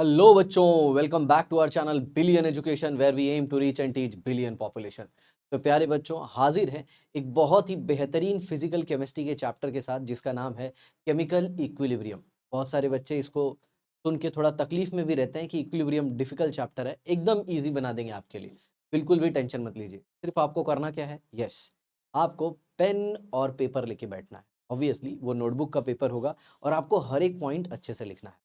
Hello बच्चों, welcome back to our channel billion education where we aim to reach and teach billion population. तो प्यारे बच्चों, हाजिर हैं एक बहुत ही बेहतरीन फिजिकल केमिस्ट्री के चैप्टर के साथ जिसका नाम है केमिकल इक्विलिब्रियम। बहुत सारे बच्चे इसको सुन के थोड़ा तकलीफ में भी रहते हैं कि इक्विलिब्रियम डिफिकल्ट चैप्टर है। एकदम ईजी बना देंगे आपके लिए, बिल्कुल भी टेंशन मत लीजिए। सिर्फ आपको करना क्या है, आपको पेन और पेपर लेके बैठना है। ऑब्वियसली वो नोटबुक का पेपर होगा और आपको हर एक पॉइंट अच्छे से लिखना है,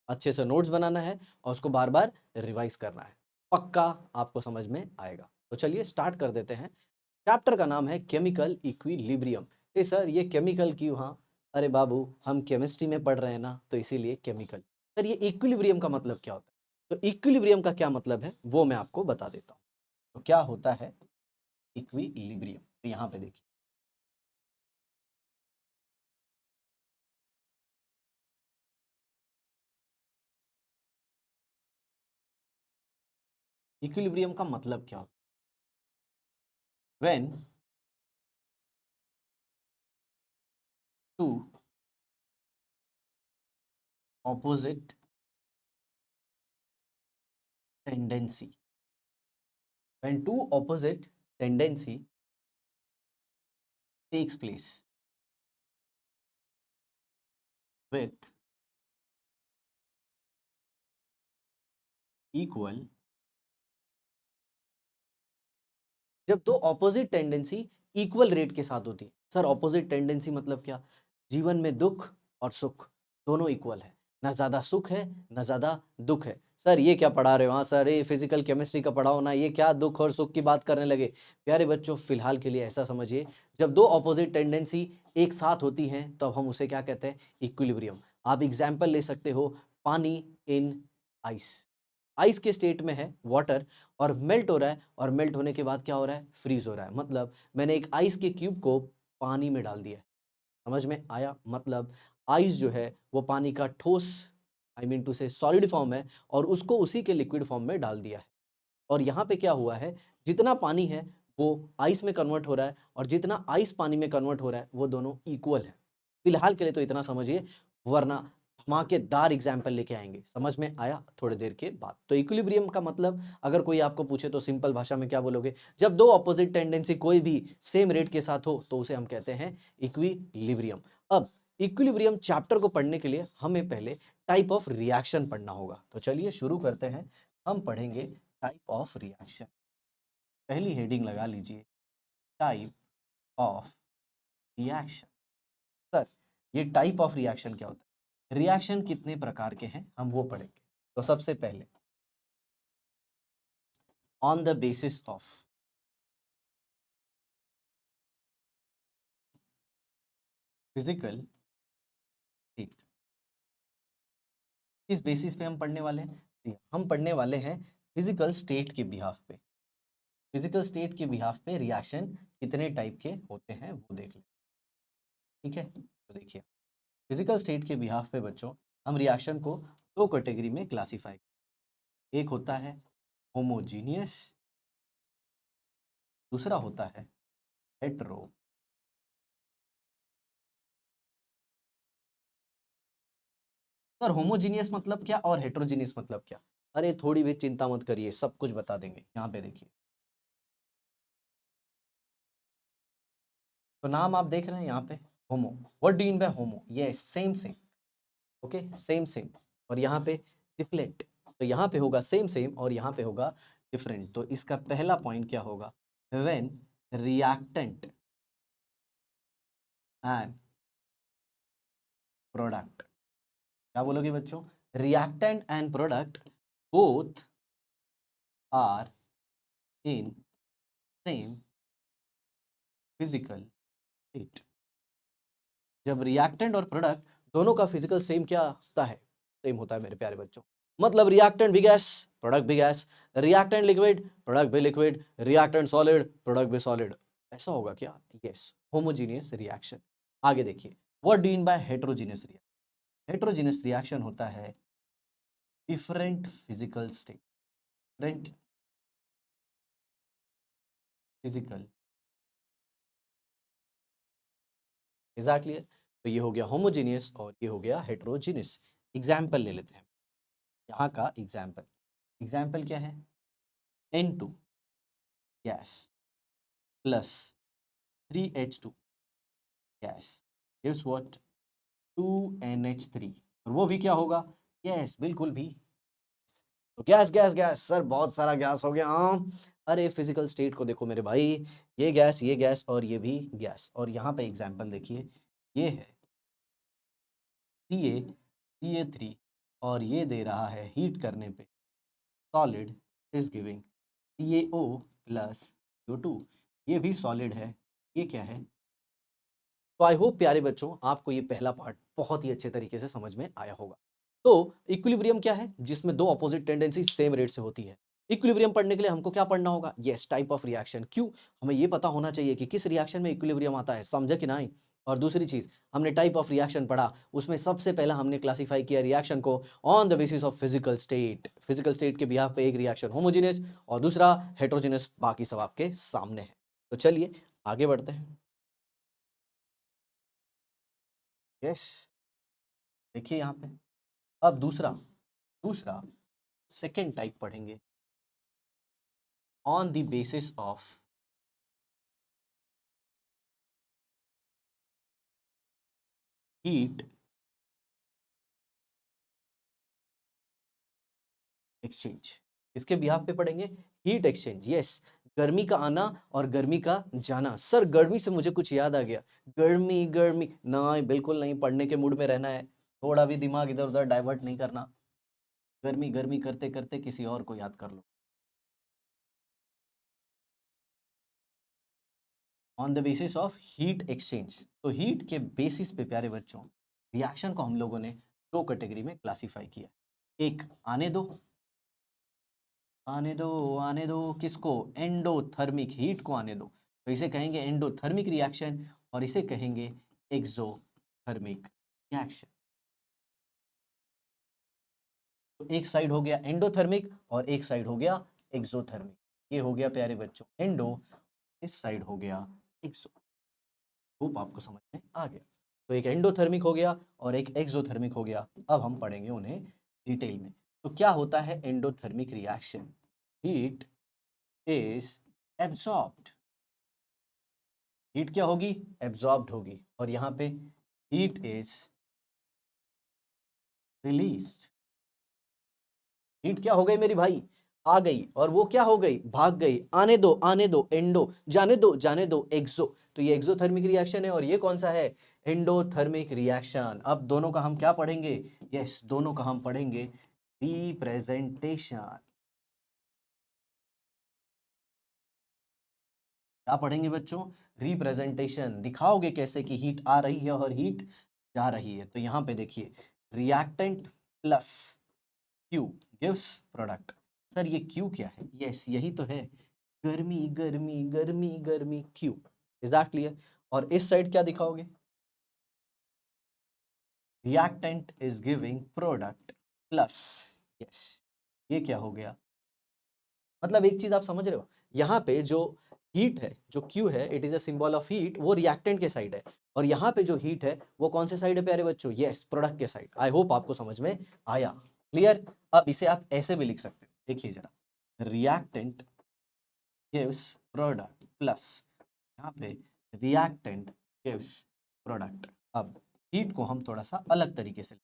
अच्छे से नोट्स बनाना है और उसको बार बार रिवाइज करना है। पक्का आपको समझ में आएगा। तो चलिए स्टार्ट कर देते हैं। चैप्टर का नाम है केमिकल इक्विलिब्रियम। ए सर, ये केमिकल क्यों? हाँ, अरे बाबू, हम केमिस्ट्री में पढ़ रहे हैं ना, तो इसीलिए केमिकल। सर, ये इक्विलिब्रियम का मतलब क्या होता है? तो इक्विलिब्रियम का क्या मतलब है वो मैं आपको बता देता हूँ। तो क्या होता है इक्विलिब्रियम? तो यहाँ पे देखिए, इक्विलिब्रियम का मतलब क्या होता है? When two opposite tendency, when two opposite tendency takes place with equal, जब दो ऑपोजिट टेंडेंसी इक्वल रेट के साथ होती है। सर, ऑपोजिट टेंडेंसी मतलब क्या? जीवन में दुख और सुख दोनों इक्वल है, ना ज्यादा सुख है ना ज्यादा दुख है। सर, ये क्या पढ़ा रहे हो? हाँ सर, ये फिजिकल केमिस्ट्री का पढ़ाओ ना, ये क्या दुख और सुख की बात करने लगे? प्यारे बच्चों, फिलहाल के लिए ऐसा समझिए, जब दो ऑपोजिट टेंडेंसी एक साथ होती हैं तब हम उसे क्या कहते हैं? इक्विलिब्रियम। आप एग्जाम्पल ले सकते हो, पानी इन आइस। आइस के स्टेट में है वाटर और मेल्ट हो रहा है, और मेल्ट होने के बाद क्या हो रहा है? फ्रीज हो रहा है। मतलब मैंने एक आइस के क्यूब को पानी में डाल दिया है। समझ में आया? मतलब आइस जो है वो पानी का ठोस, आई मीन टू से सॉलिड फॉर्म है, और उसको उसी के लिक्विड फॉर्म में डाल दिया है। और यहाँ पे क्या हुआ है, जितना पानी है वो आइस में कन्वर्ट हो रहा है, और जितना आइस पानी में कन्वर्ट हो रहा है वो दोनों इक्वल है। फिलहाल के लिए तो इतना समझिए, वरना धमाकेदार एग्जाम्पल लेके आएंगे। समझ में आया? थोड़ी देर के बाद। तो इक्विलिब्रियम का मतलब अगर कोई आपको पूछे तो सिंपल भाषा में क्या बोलोगे? जब दो ऑपोजिट टेंडेंसी कोई भी सेम रेट के साथ हो तो उसे हम कहते हैं इक्विलिब्रियम। अब इक्विलिब्रियम चैप्टर को पढ़ने के लिए हमें पहले टाइप ऑफ रिएक्शन पढ़ना होगा। तो चलिए शुरू करते हैं। हम पढ़ेंगे टाइप ऑफ रिएक्शन। पहली हेडिंग लगा लीजिए, टाइप ऑफ रिएक्शन। सर, ये टाइप ऑफ रिएक्शन क्या होता है? रिएक्शन कितने प्रकार के हैं हम वो पढ़ेंगे। तो सबसे पहले, on the basis of physical state. किस बेसिस पे हम पढ़ने वाले हैं? जी, हम पढ़ने वाले हैं फिजिकल स्टेट के बिहाफ पे। फिजिकल स्टेट के बिहाफ पे रिएक्शन कितने टाइप के होते हैं वो देख लें। ठीक है, तो देखिए, फिजिकल स्टेट के बिहाफ पे बच्चों हम रिएक्शन को दो कैटेगरी में क्लासिफाई। एक होता है होमोजीनियस, दूसरा होता है हेट्रो। सर, होमोजीनियस मतलब क्या और हेट्रोजीनियस मतलब क्या? अरे थोड़ी भी चिंता मत करिए, सब कुछ बता देंगे। यहाँ पे देखिए, तो नाम आप देख रहे हैं यहाँ पे, होमो। व्हाट डू मीन बाय होमो? ये same same, okay, same same. और यहाँ पे डिफरेंट, तो यहाँ पे होगा सेम सेम और यहाँ पे होगा डिफरेंट। तो इसका पहला पॉइंट क्या होगा? When reactant and product. क्या बोलोगे बच्चों? Reactant and product both are in same physical state. जब रिएक्टेंट और प्रोडक्ट दोनों का फिजिकल सेम क्या होता है? सेम होता है मेरे प्यारे बच्चों। मतलब रिएक्टेंट भी गैस, प्रोडक्ट भी गैस, रिएक्टेंट लिक्विड, प्रोडक्ट भी लिक्विड, रिएक्टेंट सॉलिड, प्रोडक्ट भी सॉलिड। ऐसा होगा क्या? Yes, homogeneous reaction. आगे देखिए, what do mean by heterogeneous reaction? Heterogeneous reaction होता है different physical state, different physical. Exactly. तो ये हो गया होमोजीनियस और ये हो गया हेट्रोजीनियस। एग्जाम्पल ले लेते हैं। यहाँ का एग्जाम्पल, एग्जाम्पल क्या है, N2 gas plus 3H2 gas gives what 2NH3, और वो भी क्या होगा, गैस, बिल्कुल भी। तो गैस गैस गैस सर, बहुत सारा गैस हो गया। हाँ, अरे फिजिकल स्टेट को देखो मेरे भाई, ये गैस और ये भी गैस। और यहाँ पे एग्जाम्पल देखिए, ये है CA3 और ये दे रहा है हीट करने पे solid is giving CaO plus CO2, ये भी सॉलिड है, ये क्या है। तो आई होप प्यारे बच्चों आपको ये पहला पार्ट बहुत ही अच्छे तरीके से समझ में आया होगा। तो इक्विलिब्रियम क्या है, जिसमें दो अपोजिट टेंडेंसी सेम रेट से होती है। इक्विलिब्रियम पढ़ने के लिए हमको क्या पढ़ना होगा, यस, टाइप ऑफ रिएक्शन। क्यों, हमें ये पता होना चाहिए कि किस रिएक्शन में इक्विलिब्रियम आता है, समझे कि नहीं। और दूसरी चीज, हमने टाइप ऑफ रिएक्शन पढ़ा, उसमें सबसे पहला हमने क्लासिफाई किया रिएक्शन को on the basis of physical state. Physical state के बिहाफ पे एक रिएक्शन होमोजेनियस और दूसरा हेटेरोजेनियस, बाकी सब आपके सामने है। तो चलिए आगे बढ़ते हैं। यस, देखिए यहाँ पे अब दूसरा दूसरा सेकेंड टाइप पढ़ेंगे, on the basis of heat exchange. इसके बिहाफ पे पढ़ेंगे हीट एक्सचेंज। यस, गर्मी का आना और गर्मी का जाना। सर गर्मी से मुझे कुछ याद आ गया, गर्मी गर्मी ना, बिल्कुल नहीं, पढ़ने के मूड में रहना है, थोड़ा भी दिमाग इधर उधर डाइवर्ट नहीं करना। गर्मी गर्मी करते करते किसी और को याद कर लो। On the basis of heat exchange, तो हीट के बेसिस पे प्यारे बच्चों रिएक्शन को हम लोगों ने दो कैटेगरी में क्लासिफाई किया। एक, आने दो, आने दो, आने दो किसको, एंडोथर्मिक हीट को आने दो, तो इसे कहेंगे एंडोथर्मिक रिएक्शन और इसे कहेंगे एक्सोथर्मिक रिएक्शन। तो एक साइड हो गया एंडोथर्मिक और एक साइड हो गया एक्सोथर्मिक। ये हो गया प्यारे बच्चों एंडो, इस साइड हो गया एक्सो। होप आपको समझ में आ गया। तो एक एंडोथर्मिक हो गया और एक एक्सोथर्मिक हो गया। अब हम पढ़ेंगे उन्हें डिटेल में। तो क्या होता है endothermic reaction, heat is absorbed, heat क्या होगी, एब्सॉर्ब्ड होगी, और यहाँ पे हीट इज रिलीज्ड। हीट क्या हो गई मेरी भाई, आ गई, और वो क्या हो गई, भाग गई। आने दो एंडो, जाने दो एक्सो। तो ये एक्सोथर्मिक रिएक्शन है और ये कौन सा है, एंडोथर्मिक रिएक्शन। अब दोनों का हम क्या पढ़ेंगे, यस, दोनों का हम पढ़ेंगे रिप्रेजेंटेशन। क्या पढ़ेंगे बच्चों, रिप्रेजेंटेशन। दिखाओगे कैसे कि हीट आ रही है और हीट जा रही है। तो यहाँ पे देखिए, reactant plus Q gives product. Sir ये क्यू क्या है, यस यही तो है, गर्मी गर्मी गर्मी गर्मी, क्यू, एग्जैक्टली है। और इस साइड क्या दिखाओगे, reactant is giving product plus, yes, ये क्या हो गया। मतलब एक चीज आप समझ रहे हो, यहाँ पे जो हीट है, जो क्यू है, it is a symbol of heat, वो रिएक्टेंट के साइड है। और यहाँ पे जो हीट है वो कौन से साइड है प्यारे बच्चों, यस, प्रोडक्ट के साइड। आई होप आपको समझ में आया, क्लियर। अब इसे आप ऐसे भी लिख सकते हो, देखिए जरा, रिएक्टेंट गिव्स प्रोडक्ट प्लस, यहाँ पे रिएक्टेंट गिव्स प्रोडक्ट। अब हीट को हम थोड़ा सा अलग तरीके से,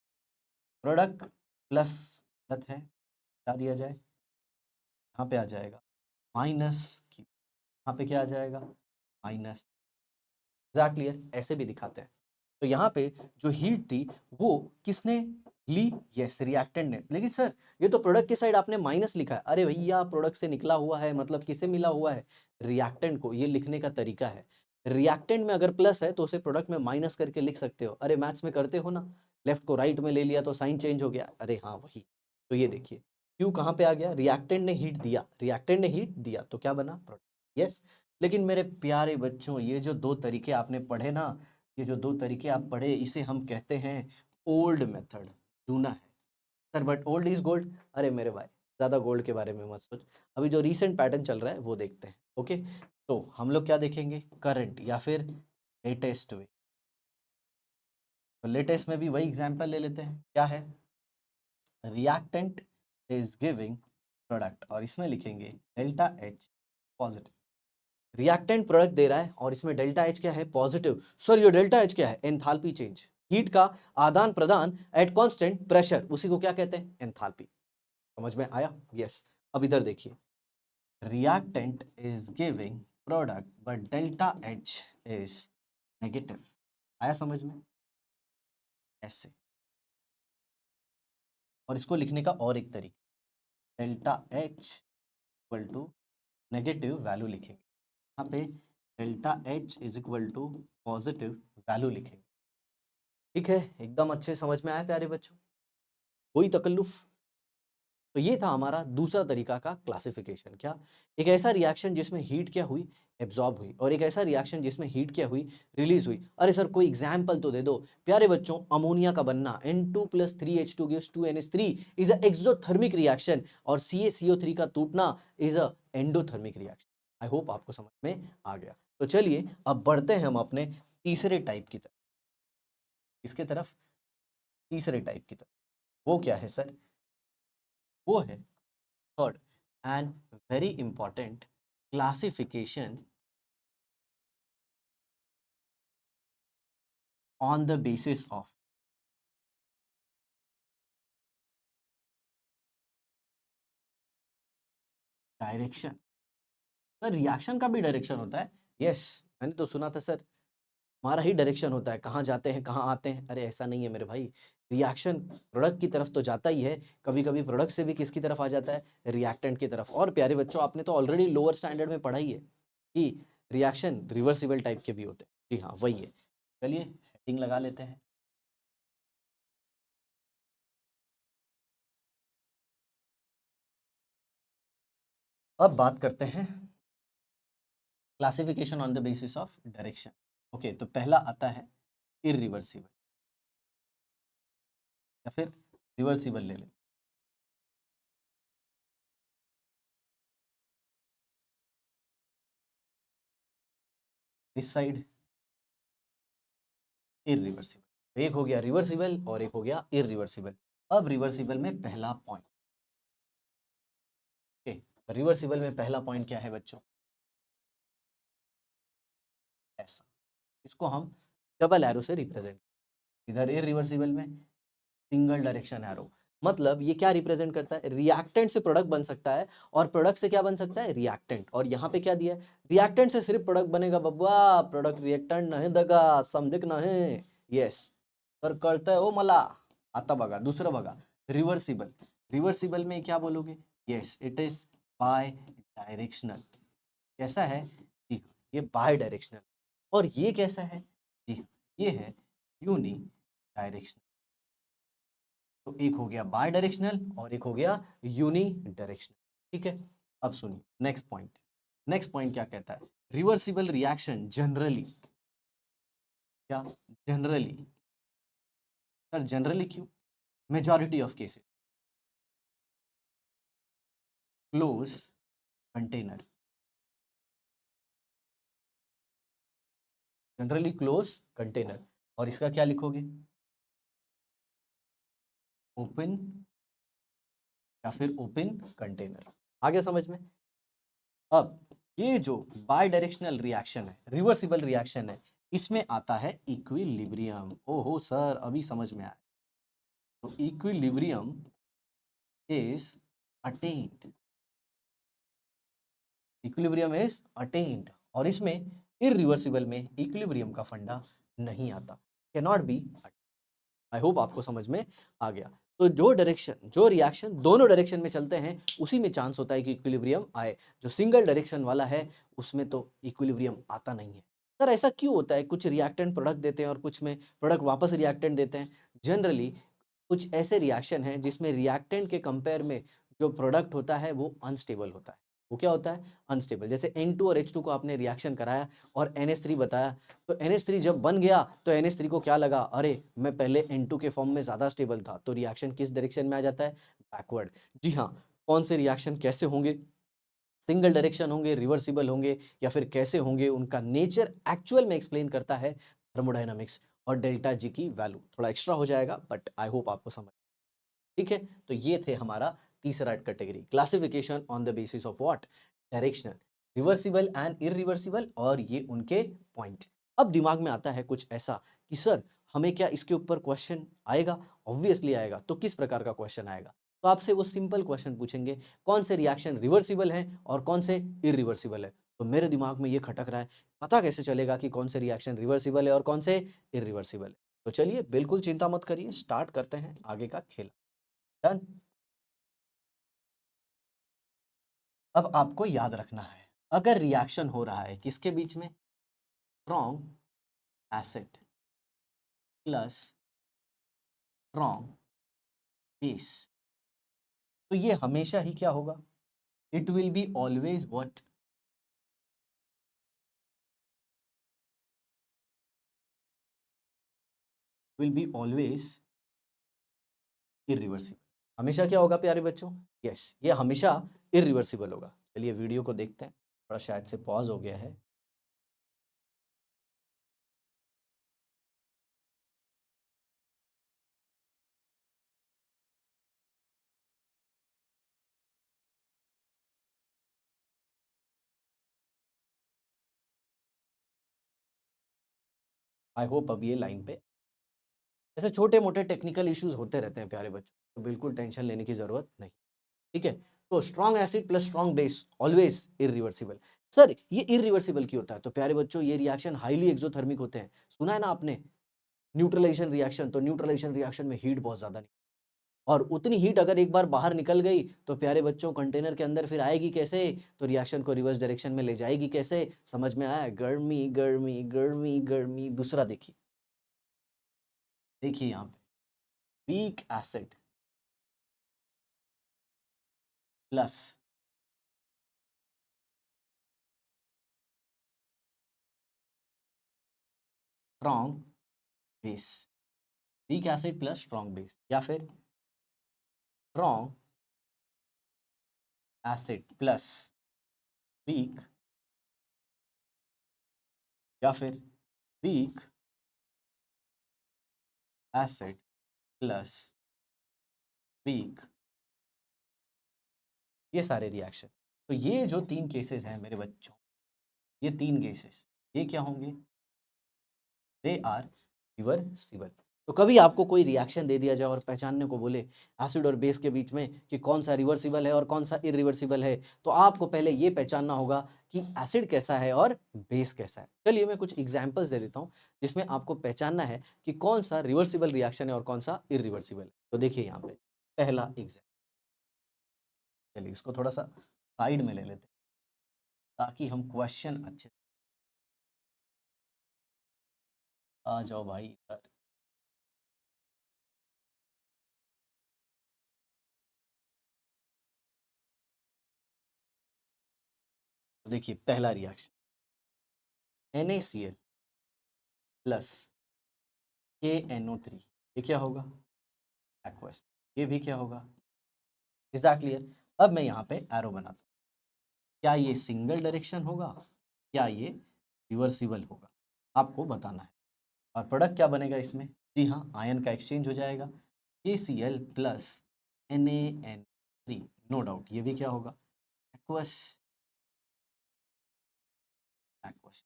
प्रोडक्ट प्लस गलत है, क्या दिया जाए, यहाँ पे आ जाएगा माइनस क्यू, यहाँ पे क्या आ जाएगा, माइनस। एग्जैक्टली है, ऐसे भी दिखाते हैं। तो यहाँ पे जो हीट थी वो किसने ली, यस, रिएक्टेंट ने। लेकिन सर ये तो प्रोडक्ट की साइड आपने माइनस लिखा है। अरे भैया, प्रोडक्ट से निकला हुआ है, मतलब किसे मिला हुआ है, रिएक्टेंट को। ये लिखने का तरीका है, रिएक्टेंट में अगर प्लस है तो उसे प्रोडक्ट में माइनस करके लिख सकते हो। अरे मैथ्स में करते हो ना, लेफ्ट को राइट में ले लिया तो साइन चेंज हो गया। अरे हाँ वही। तो ये देखिए, क्यू कहाँ पे आ गया, रिएक्टेंट ने हीट दिया, रिएक्टेंट ने हीट दिया तो क्या बना, प्रोडक्ट, यस। लेकिन मेरे प्यारे बच्चों, ये जो दो तरीके आपने पढ़े ना, ये जो दो तरीके आप पढ़े, इसे हम कहते हैं ओल्ड मेथड, जूना है। Sir but old is gold, अरे मेरे भाई ज़्यादा गोल्ड के बारे में मत सोच, अभी जो रीसेंट पैटर्न चल रहा है वो देखते हैं। ओके, तो हम लोग क्या देखेंगे, करंट या फिर लेटेस्ट वे। तो लेटेस्ट में भी वही एग्जाम्पल ले लेते हैं, क्या है, रिएक्टेंट इज गिविंग प्रोडक्ट, और इसमें लिखेंगे delta H positive. Reactant product दे रहा है और इसमें डेल्टा एच क्या है, पॉजिटिव। सर ये डेल्टा एच क्या है, एंथैल्पी चेंज, हीट का आदान प्रदान एट कांस्टेंट प्रेशर, उसी को क्या कहते हैं, एंथैल्पी। समझ में आया? यस। अब इधर देखिए, reactant is giving product but delta H is negative. आया समझ में? ऐसे। और इसको लिखने का और एक तरीका, delta H equal to negative value लिखेंगे, यहाँ पे delta H is equal to positive value लिखेंगे। ठीक है, एकदम अच्छे समझ में आया प्यारे बच्चों, कोई तकल्लुफ? तो ये था हमारा दूसरा तरीका का क्लासिफिकेशन। क्या? एक ऐसा रिएक्शन जिसमें हीट क्या हुई, एब्जॉर्ब हुई, और एक ऐसा रिएक्शन जिसमें हीट क्या हुई, रिलीज हुई। अरे सर कोई एग्जाम्पल तो दे दो। प्यारे बच्चों, अमोनिया का बनना N2 + 3H2 gives 2NH3 is a exothermic reaction, और CaCO3 का टूटना is a endothermic reaction. I hope आपको समझ में आ गया। तो चलिए अब बढ़ते हैं हम अपने तीसरे टाइप की तरफ। इसके तरफ, तीसरे टाइप की तरफ। वो क्या है सर? वो है third and very important classification on the basis of direction. Sir reaction का भी डायरेक्शन होता है? यस, मैंने तो सुना था सर हमारा ही डायरेक्शन होता है, कहाँ जाते हैं कहाँ आते हैं। अरे ऐसा नहीं है मेरे भाई, रिएक्शन प्रोडक्ट की तरफ तो जाता ही है, कभी कभी प्रोडक्ट से भी किसकी तरफ आ जाता है, रिएक्टेंट की तरफ। और प्यारे बच्चों, आपने तो ऑलरेडी लोअर स्टैंडर्ड में पढ़ा ही है कि रिएक्शन रिवर्सिबल टाइप के भी होते हैं। जी हाँ, वही है। चलिए हेडिंग लगा लेते हैं। अब बात करते हैं classification on the basis of direction. Okay, तो पहला आता है इरिवर्सिबल, या फिर रिवर्सिबल ले लें। इस साइड इरिवर्सिबल, एक हो गया रिवर्सिबल और एक हो गया इरिवर्सिबल। अब रिवर्सिबल में पहला पॉइंट, ओके, रिवर्सिबल में पहला पॉइंट क्या है बच्चों? ऐसा, इसको हम डबल एरो से रिप्रेजेंट, इधर इरिवर्सिबल में सिंगल डायरेक्शन एरो। मतलब ये क्या रिप्रेजेंट करता है, रिएक्टेंट से प्रोडक्ट बन सकता है और प्रोडक्ट से क्या बन सकता है, रिएक्टेंट। और यहाँ पे क्या दिया है, रिएक्टेंट से सिर्फ प्रोडक्ट बनेगा बब्बा, प्रोडक्ट रिएक्टेंट नहीं देगा, समझे कि नहीं? यस सर, करता है ओ मला। आता बघा, दूसरा बघा, रिवर्सिबल। रिवर्सिबल में क्या बोलोगे? Yes, it is by directional. कैसा है जी? ये बाय डायरेक्शनल। और ये कैसा है जी? ये है यूनि डायरेक्शनल। तो एक हो गया बाय डायरेक्शनल और एक हो गया यूनि डायरेक्शनल। ठीक है, अब सुनिए नेक्स्ट पॉइंट। नेक्स्ट पॉइंट क्या कहता है, रिवर्सिबल रिएक्शन जनरली, क्या जनरली? सर जनरली क्यों? Majority of cases close container, generally close container. और इसका क्या लिखोगे, ओपन या फिर ओपन कंटेनर। आ गया समझ में? अब ये जो बाय डायरेक्शनल रिएक्शन है, रिवर्सिबल रिएक्शन है, इसमें आता है इक्विलिब्रियम। ओहो सर, अभी समझ में आया। तो equilibrium is attend, equilibrium is attend, और इसमें इरिवर्सिबल में इक्विलिब्रियम का फंडा नहीं आता, can not be. I hope आपको समझ में आ गया। तो जो डायरेक्शन, जो रिएक्शन दोनों डायरेक्शन में चलते हैं, उसी में चांस होता है कि इक्विलिब्रियम आए। जो सिंगल डायरेक्शन वाला है उसमें तो इक्विलिब्रियम आता नहीं है। सर ऐसा क्यों होता है, कुछ रिएक्टेंट प्रोडक्ट देते हैं और कुछ में प्रोडक्ट वापस रिएक्टेंट देते हैं? जनरली कुछ ऐसे रिएक्शन हैं जिसमें रिएक्टेंट के कंपेयर में जो प्रोडक्ट होता है वो अनस्टेबल होता है। वो क्या होता है, अनस्टेबल। जैसे N2 और H2 को आपने रिएक्शन कराया और NH3 बताया, तो NH3 जब बन गया तो NH3 को क्या लगा, अरे मैं पहले N2 के फॉर्म में ज़्यादा स्टेबल था, तो रिएक्शन किस डायरेक्शन में आ जाता है, बैकवर्ड। जी हाँ, कौन से रिएक्शन कैसे होंगे, सिंगल डायरेक्शन होंगे, रिवर्सिबल होंगे, या फिर कैसे होंगे, उनका नेचर एक्चुअल में एक्सप्लेन करता है थर्मोडायनामिक्स। और डेल्टा जी की वैल्यू थोड़ा एक्स्ट्रा हो जाएगा, बट आई होप आपको समझ ठीक है, तो ये थे हमारा तीसरा category, classification on the basis of what, directional, reversible and irreversible और ये उनके पॉइंट। अब दिमाग में आता है कुछ ऐसा कि सर हमें क्या इसके ऊपर क्वेश्चन आएगा? ऑब्वियसली आएगा। तो किस प्रकार का क्वेश्चन आएगा? तो आपसे वो सिंपल क्वेश्चन पूछेंगे, कौन से रिएक्शन रिवर्सिबल हैं और कौन से इरिवर्सिबल है? तो मेरे दिमाग में ये खटक रहा है, पता कैसे चलेगा कि कौन से रिएक्शन रिवर्सिबल है और कौन से इरिवर्सिबल है? तो चलिए बिल्कुल चिंता मत करिए, स्टार्ट करते हैं आगे का खेल। डन। अब आपको याद रखना है, अगर रिएक्शन हो रहा है किसके बीच में, strong acid plus strong base, तो ये हमेशा ही क्या होगा, it will be always what, will be always irreversible. हमेशा क्या होगा प्यारे बच्चों, यस ये हमेशा इरिवर्सिबल होगा। चलिए वीडियो को देखते हैं, थोड़ा शायद से पॉज हो गया है। आई होप अब ये लाइन पे, ऐसे छोटे मोटे टेक्निकल इश्यूज होते रहते हैं प्यारे बच्चों, तो बिल्कुल टेंशन लेने की जरूरत नहीं। ठीक है, तो strong acid plus strong base always irreversible. Sir ये इरिवर्सिबल क्यों होता है? तो प्यारे बच्चों ये रिएक्शन हाईली एक्सोथर्मिक होते हैं, सुना है ना आपने, न्यूट्रलाइजेशन रिएक्शन, तो न्यूट्रलाइजेशन रिएक्शन में हीट बहुत ज्यादा नहीं, और उतनी हीट अगर एक बार बाहर निकल गई तो प्यारे बच्चों कंटेनर के अंदर फिर आएगी कैसे, तो रिएक्शन को रिवर्स डायरेक्शन में ले जाएगी कैसे, समझ में आया, गर्मी गर्मी गर्मी गर्मी। दूसरा देखिए, देखिए यहाँ पे weak acid plus strong base, weak acid plus strong base, या फिर स्ट्रॉन्ग एसिड प्लस वीक, या फिर वीक एसिड प्लस वीक, ये सारे रिएक्शन। तो ये जो तीन केसेस हैं मेरे बच्चों, ये तीन केसेस, ये क्या होंगे, दे आर रिवर्सिबल। तो कभी आपको कोई रिएक्शन दे दिया जाए और पहचानने को बोले एसिड और बेस के बीच में कि कौन सा रिवर्सिबल है और कौन सा इरिवर्सिबल है, तो आपको पहले ये पहचानना होगा कि एसिड कैसा है और बेस कैसा है। चलिए मैं कुछ एग्जांपल्स दे देता हूँ जिसमें आपको पहचानना है कि कौन सा रिवर्सिबल रिएक्शन है और कौन सा इरिवर्सिबल है। तो देखिए यहाँ पे पहला एग्जाम्पल, चलिए इसको थोड़ा सा साइड में ले लेते हैं ताकि हम क्वेश्चन अच्छे, आ जाओ भाई इधर। तो देखिए पहला रिएक्शन, NaCl प्लस KNO3, ये क्या होगा, एक्वस, ये भी क्या होगा, इज दैट क्लियर? अब मैं यहाँ पे एरो बनाता हूँ, क्या ये सिंगल डायरेक्शन होगा, क्या ये रिवर्सिबल होगा, आपको बताना है। और प्रोडक्ट क्या बनेगा इसमें, जी हाँ आयन का एक्सचेंज हो जाएगा, KCl plus NaN3, no doubt ये भी क्या होगा, एक्वस, एक्वस।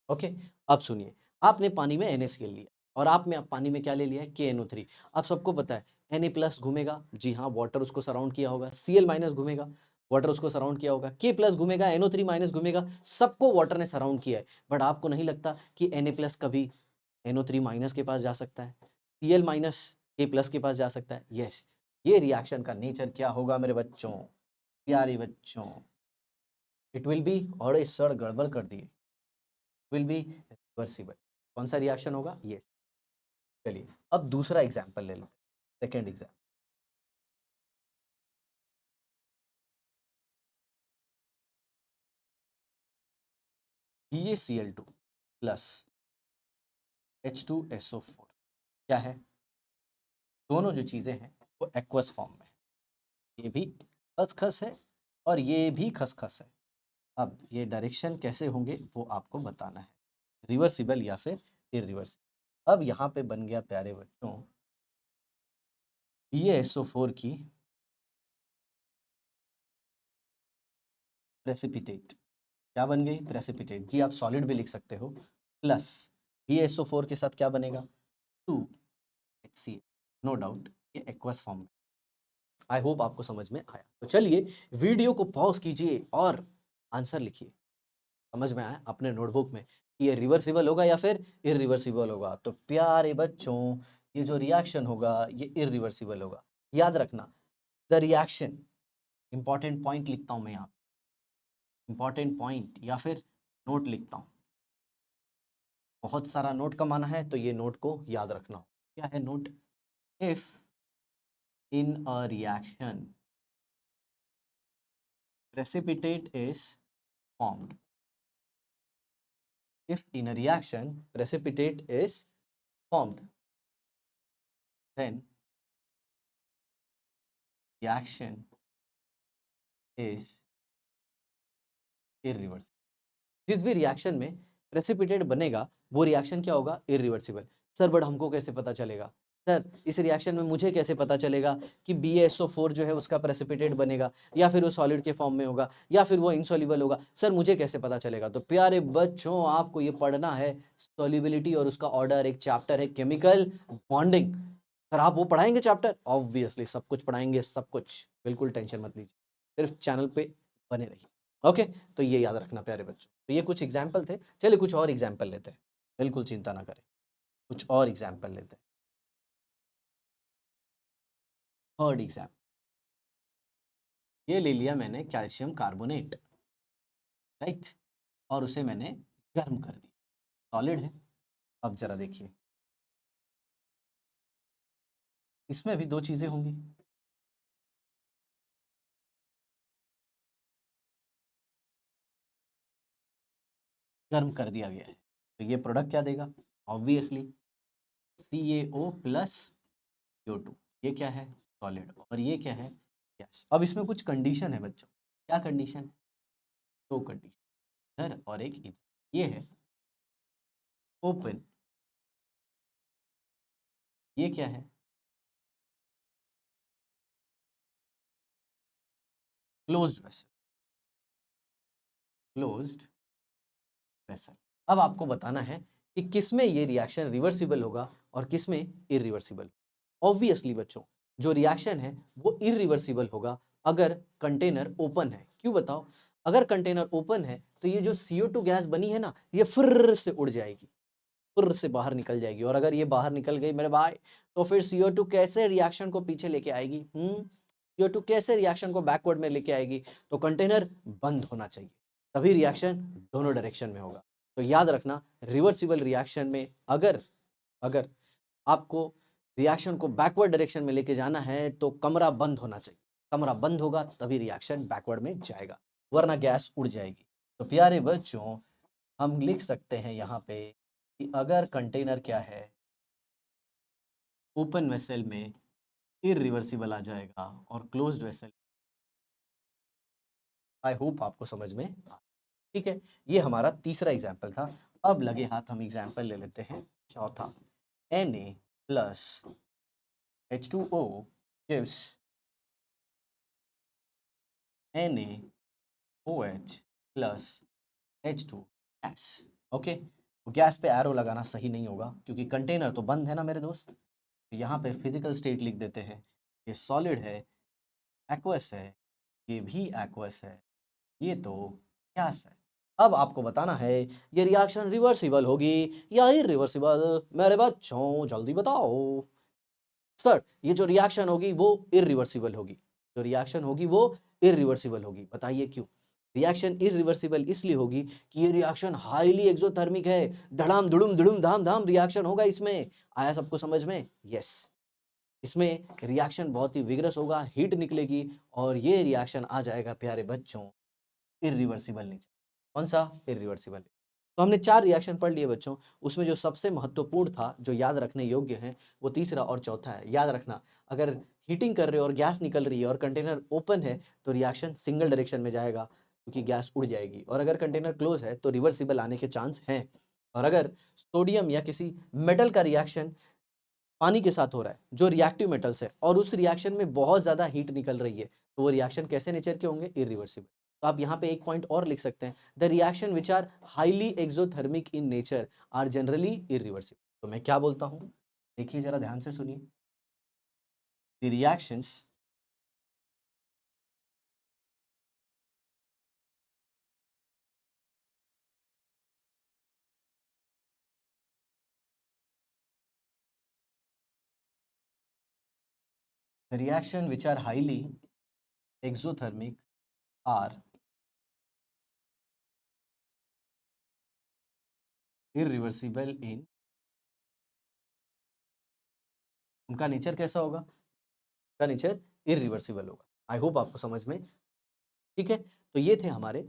ओके, अब सुनिए, आपने पानी में NaCl लिया और आपने पानी में क्या ले लिया है, KNO3। अब सबको पता है Na प्लस घूमेगा, जी हाँ वाटर उसको सराउंड किया होगा, Cl माइनस घूमेगा, वाटर उसको सराउंड किया होगा, K प्लस घूमेगा, NO3 माइनस घूमेगा, सबको वाटर ने सराउंड किया है। बट आपको नहीं लगता कि Na प्लस कभी NO3 माइनस के पास जा सकता है, Cl माइनस K प्लस के पास जा सकता है? यस, ये रिएक्शन का नेचर क्या होगा मेरे बच्चों, प्यारे बच्चों, इट विल बी, और इस सड़ गड़बड़ कर दिए, विल बी रिवर्सिबल। कौन सा रिएक्शन होगा, ये। चलिए अब दूसरा एग्जांपल ले लेते हैं, second example, BaCl2 plus H2SO4, क्या है, दोनों जो चीजें हैं वो एक्वस फॉर्म में है, ये भी खसखस है और ये भी खसखस है। अब ये डायरेक्शन कैसे होंगे वो आपको बताना है, रिवर्सिबल या फिर इरिवर्सिबल। अब यहाँ पे बन गया प्यारे बच्चों BaSO4 की प्रेसिपिटेट क्या बन गई? प्रेसिपिटेट। जी आप सॉलिड भी लिख सकते हो। प्लस BaSO4 के साथ क्या बनेगा? 2HCl। नो डाउट ये एक्वस फॉर्म में। आई होप आपको समझ में आया। तो चलिए वीडियो को पॉज कीजिए और आंसर लिखिए। समझ में आया अपने नोटबुक में कि ये रिवर्सिबल होगा या फिर इरिवर्सिबल होगा। तो प्यारे बच्चों ये जो रिएक्शन होगा ये इरिवर्सिबल होगा। याद रखना द रिएक्शन, इंपॉर्टेंट पॉइंट लिखता हूं मैं यहाँ, इंपॉर्टेंट पॉइंट या फिर नोट लिखता हूँ। बहुत सारा नोट कमाना है तो ये नोट को याद रखना। क्या है note? If in a reaction precipitate is formed, if in a reaction precipitate is formed, then reaction is irreversible। जिस भी रिएक्शन में प्रेसिपिटेट बनेगा वो रिएक्शन क्या होगा? इरिवर्सिबल। सर बट हमको कैसे पता चलेगा? सर इस रिएक्शन में मुझे कैसे पता चलेगा कि BaSO4 जो है उसका प्रेसिपिटेट बनेगा या फिर वो सॉलिड के फॉर्म में होगा या फिर वो इनसॉल्युबल होगा? सर मुझे कैसे पता चलेगा? तो प्यारे बच्चों आपको ये पढ़ना है सॉल्युबिलिटी और उसका ऑर्डर। एक चैप्टर है केमिकल बॉन्डिंग। सर आप वो पढ़ाएंगे चैप्टर? ऑब्वियसली सब कुछ पढ़ाएंगे, सब कुछ, बिल्कुल टेंशन मत लीजिए, सिर्फ चैनल पे बने रहिए। ओके तो ये याद रखना प्यारे बच्चों। तो ये कुछ एग्जाम्पल थे, चलिए कुछ और एग्जाम्पल लेते हैं। बिल्कुल चिंता ना करें, कुछ और एग्जाम्पल लेते हैं। थर्ड एग्जाम्पल ये ले लिया मैंने कैल्शियम कार्बोनेट, राइट, और उसे मैंने गर्म कर दिया, सॉलिड है। अब जरा देखिए इसमें भी दो चीजें होंगी। गर्म कर दिया गया है तो ये प्रोडक्ट क्या देगा? Obviously CaO plus CO2। ये क्या है? सॉलिड। और ये क्या है? गैस। अब इसमें कुछ कंडीशन है बच्चों। क्या कंडीशन है? दो कंडीशन, इधर और एक इधर। ये है ओपन, ये क्या है? Closed vessel, closed vessel. अब आपको बताना है कि किसमें ये रिएक्शन रिवर्सिबल होगा और किसमें इरिवर्सिबल। ऑब्वियसली बच्चों जो रिएक्शन है वो इरिवर्सिबल होगा अगर कंटेनर ओपन है। क्यों बताओ? अगर कंटेनर ओपन है तो ये जो CO2 गैस बनी है ना ये फिर से उड़ जाएगी, फिर से बाहर निकल जाएगी। और अगर ये बाहर निकल गई मेरे भाई तो फिर CO2 कैसे रिएक्शन को पीछे लेके आएगी? CO2 कैसे रिएक्शन को बैकवर्ड में लेके आएगी? तो कंटेनर बंद होना चाहिए, तभी रिएक्शन दोनों डायरेक्शन में होगा। तो याद रखना रिवर्सिबल रिएक्शन में अगर अगर आपको रिएक्शन को बैकवर्ड डायरेक्शन में लेके जाना है तो कमरा बंद होना चाहिए। कमरा बंद होगा तभी रिएक्शन बैकवर्ड में जाएगा, वरना गैस उड़ जाएगी। तो प्यारे बच्चों हम लिख सकते हैं यहाँ पे कि अगर कंटेनर क्या है ओपन वेसल में इरिवर्सिबल आ जाएगा और क्लोज्ड वेसल। आई होप आपको समझ में आ। ठीक है ये हमारा तीसरा एग्जाम्पल था। अब लगे हाथ हम एग्जाम्पल ले लेते हैं चौथा। Na plus H2O gives NaOH plus H2 gas. Okay gas पे एरो लगाना सही नहीं होगा क्योंकि कंटेनर तो बंद है ना मेरे दोस्त। तो यहाँ पे फिजिकल स्टेट लिख देते हैं, ये सॉलिड है, एक्वस है, ये भी एक्वस है, ये तो गैस है। अब आपको बताना है ये रिएक्शन रिवर्सिबल होगी या इरिवर्सिबल? मेरे बच्चों जल्दी बताओ। सर ये जो रिएक्शन होगी वो इरिवर्सिबल होगी, जो रिएक्शन होगी वो इरिवर्सिबल होगी। बताइए क्यों? रिएक्शन इरिवर्सिबल इसलिए होगी कि ये रिएक्शन हाईली एक्सोथर्मिक है, धड़ाम धुड़ुम धुड़ुम धाम धाम रिएक्शन होगा इसमें। आया सबको समझ में? यस इसमें रिएक्शन बहुत ही विग्रस होगा, हीट निकलेगी और ये रिएक्शन आ जाएगा प्यारे बच्चों इरिवर्सिबल नीचे। कौन सा? इरिवर्सिबल। तो हमने चार रिएक्शन पढ़ लिए बच्चों, उसमें जो सबसे महत्वपूर्ण था जो याद रखने योग्य है वो तीसरा और चौथा है। याद रखना अगर हीटिंग कर रहे हो और गैस निकल रही है और कंटेनर ओपन है तो रिएक्शन सिंगल डायरेक्शन में जाएगा क्योंकि गैस उड़ जाएगी, और अगर कंटेनर क्लोज है तो रिवर्सिबल आने के चांस हैं। और अगर सोडियम या किसी मेटल का रिएक्शन पानी के साथ हो रहा है जो रिएक्टिव मेटल्स है और उस रिएक्शन में बहुत ज़्यादा हीट निकल रही है, तो वो रिएक्शन कैसे नेचर के होंगे? इरिवर्सिबल। तो आप यहाँ पे एक पॉइंट और लिख सकते हैं, the reaction which are highly exothermic in nature are generally irreversible. तो मैं क्या बोलता हूँ, देखिए जरा ध्यान से सुनिए, the reactions reaction which are highly exothermic are irreversible in, उनका नेचर कैसा होगा? उनका नेचर इरिवर्सिबल होगा। आई होप आपको समझ में, ठीक है। तो ये थे हमारे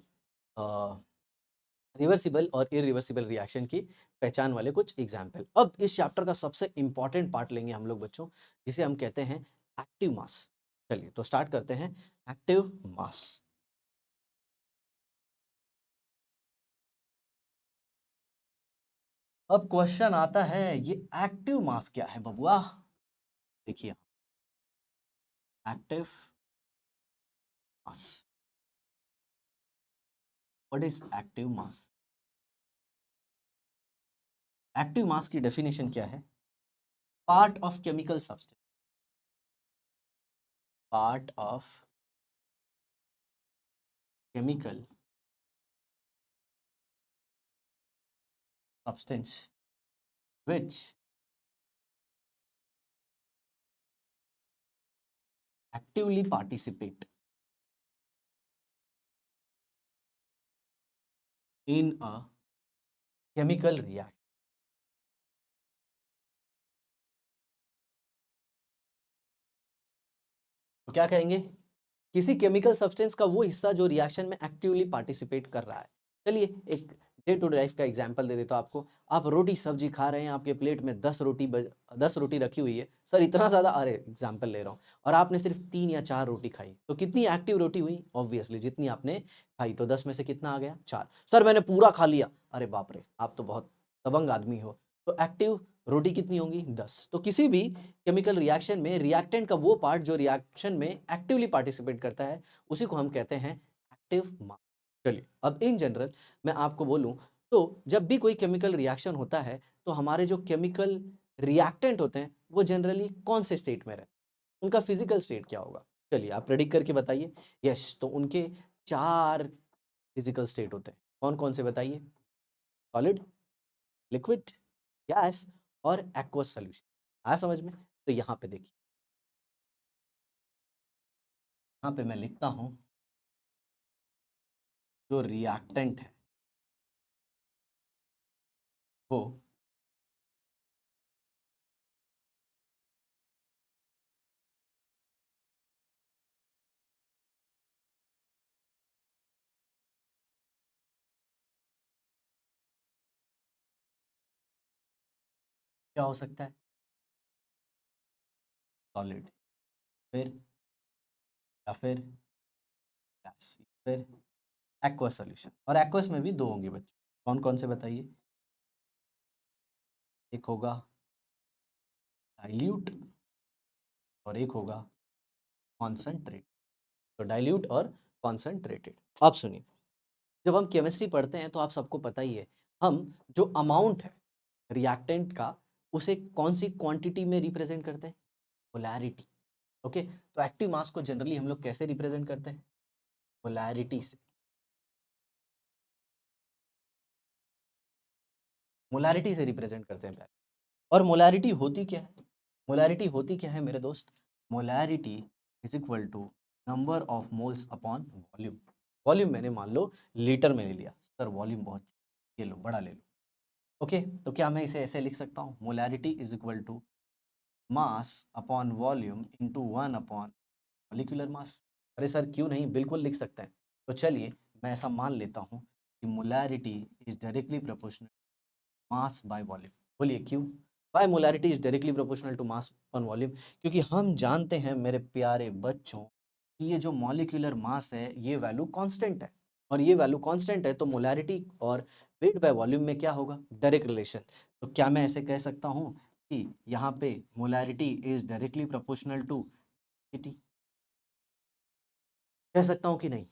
रिवर्सिबल और इरिवर्सिबल रिएक्शन की पहचान वाले कुछ एग्जाम्पल। अब इस चैप्टर का सबसे इंपॉर्टेंट पार्ट लेंगे हम लोग बच्चों, जिसे हम कहते हैं एक्टिव मास। चलिए तो स्टार्ट करते हैं एक्टिव मास। अब क्वेश्चन आता है, ये एक्टिव मास क्या है बबुआ? देखिए active mass, what is active mass? Active mass की डेफिनेशन क्या है? Part of chemical substance, part of chemical substance which actively participate in a chemical reaction। तो क्या कहेंगे? किसी केमिकल सब्सटेंस का वो हिस्सा जो रिएक्शन में एक्टिवली पार्टिसिपेट कर रहा है। चलिए एक डे टू डे लाइफ का एग्जांपल दे देता हूं आपको। आप रोटी सब्जी खा रहे हैं, आपके प्लेट में 10 रोटी रखी हुई है। सर इतना ज़्यादा, अरे एग्जांपल ले रहा हूँ, और आपने सिर्फ 3 या 4 रोटी खाई, तो कितनी एक्टिव रोटी हुई? ऑब्वियसली जितनी आपने खाई, तो 10 में से कितना आ गया? 4। सर मैंने पूरा खा लिया, अरे बाप रे, आप तो बहुत दबंग आदमी हो। तो एक्टिव रोटी कितनी होंगी? 10। तो किसी भी केमिकल रिएक्शन में रिएक्टेंट का वो पार्ट जो रिएक्शन में एक्टिवली पार्टिसिपेट करता है, उसी को हम कहते हैं एक्टिव मास। चलिए अब इन जनरल मैं आपको बोलूं, तो जब भी कोई केमिकल रिएक्शन होता है, तो हमारे जो केमिकल रिएक्टेंट होते हैं वो जनरली कौन से स्टेट में रहते हैं? उनका फिजिकल स्टेट क्या होगा? चलिए आप प्रेडिक्ट करके बताइए। यस, तो उनके 4 फिजिकल स्टेट होते हैं। कौन कौन से बताइए? सॉलिड, लिक्विड, गैस और एक्वस सॉल्यूशन। आया समझ में? तो यहाँ पे देखिए, यहाँ पे मैं लिखता हूँ, जो रिएक्टेंट है वो क्या हो सकता है? सॉलिड, फिर या फिर गैस, फिर एक्वस सॉल्यूशन। और एक्वस में भी 2 होंगे बच्चों। कौन कौन से बताइए? एक होगा डाइल्यूट और एक होगा कॉन्सनट्रेट। तो डाइल्यूट और कॉन्सनट्रेटेड। अब सुनिए, जब हम केमिस्ट्री पढ़ते हैं तो आप सबको पता ही है, हम जो अमाउंट है रिएक्टेंट का, उसे कौन सी क्वांटिटी में रिप्रेजेंट करते हैं? पोलैरिटी। ओके, तो एक्टिव मास को जनरली हम लोग कैसे रिप्रेजेंट करते हैं? पोलैरिटी से। मोलैरिटी से रिप्रेजेंट करते हैं। और मोलैरिटी होती क्या है? मोलैरिटी होती क्या है मेरे दोस्त? Molarity is equal to number of moles upon volume. Volume मैंने मान लो लीटर में ले लिया, सर वॉल्यूम बहुत, ये लो बड़ा ले लो। ओके, तो क्या मैं इसे ऐसे लिख सकता हूँ? Molarity is equal to mass upon volume into 1 upon molecular mass. अरे सर क्यों नहीं, बिल्कुल लिख सकते हैं। तो चलिए मैं ऐसा मान लेता हूँ कि molarity is directly proportional mass by volume. बोलिए क्यों? By molarity is directly proportional to mass upon volume, क्योंकि हम जानते हैं मेरे प्यारे बच्चों कि ये जो मॉलिक्यूलर मास है ये वैल्यू कांस्टेंट है, और ये वैल्यू कांस्टेंट है तो मोलैरिटी और वेट बाय वॉल्यूम में क्या होगा? Direct relation. तो क्या मैं ऐसे कह सकता हूँ कि यहाँ पे molarity is directly proportional to density? कह सकता हूँ कि नहीं?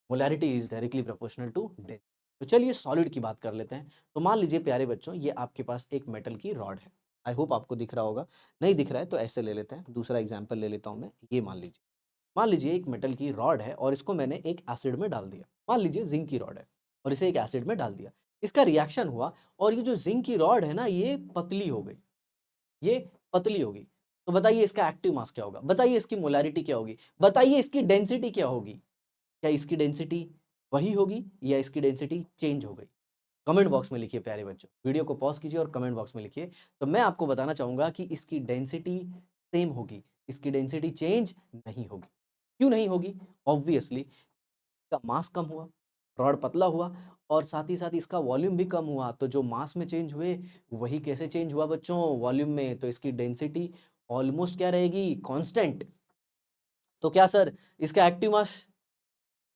Molarity is directly proportional to density. तो चलिए सॉलिड की बात कर लेते हैं। तो मान लीजिए प्यारे बच्चों, ये आपके पास एक मेटल की रॉड है। आई होप आपको दिख रहा होगा। नहीं दिख रहा है तो ऐसे ले लेते हैं, दूसरा एग्जाम्पल ले लेता हूँ मैं। ये मान लीजिए एक मेटल की रॉड है और इसको मैंने एक एसिड में डाल दिया। मान लीजिए जिंक की रॉड है और इसे एक एसिड में डाल दिया। इसका रिएक्शन हुआ और ये जो जिंक की रॉड है ना, ये पतली हो गई। ये पतली होगी। तो बताइए इसका एक्टिव मास क्या होगा? बताइए इसकी मोलैरिटी क्या होगी? बताइए इसकी डेंसिटी क्या होगी? क्या इसकी डेंसिटी वही होगी या इसकी डेंसिटी चेंज हो गई? कमेंट बॉक्स में लिखिए प्यारे बच्चों। वीडियो को पॉज कीजिए और कमेंट बॉक्स में लिखिए। तो मैं आपको बताना चाहूंगा कि इसकी डेंसिटी सेम होगी, इसकी डेंसिटी चेंज नहीं होगी। क्यों नहीं होगी? ऑब्वियसली इसका मास कम हुआ, रॉड पतला हुआ और साथ ही साथ इसका वॉल्यूम भी कम हुआ। तो जो मास में चेंज हुए वही कैसे चेंज हुआ बच्चों? वॉल्यूम में। तो इसकी डेंसिटी ऑलमोस्ट क्या रहेगी? कांस्टेंट। तो क्या सर इसका एक्टिव मास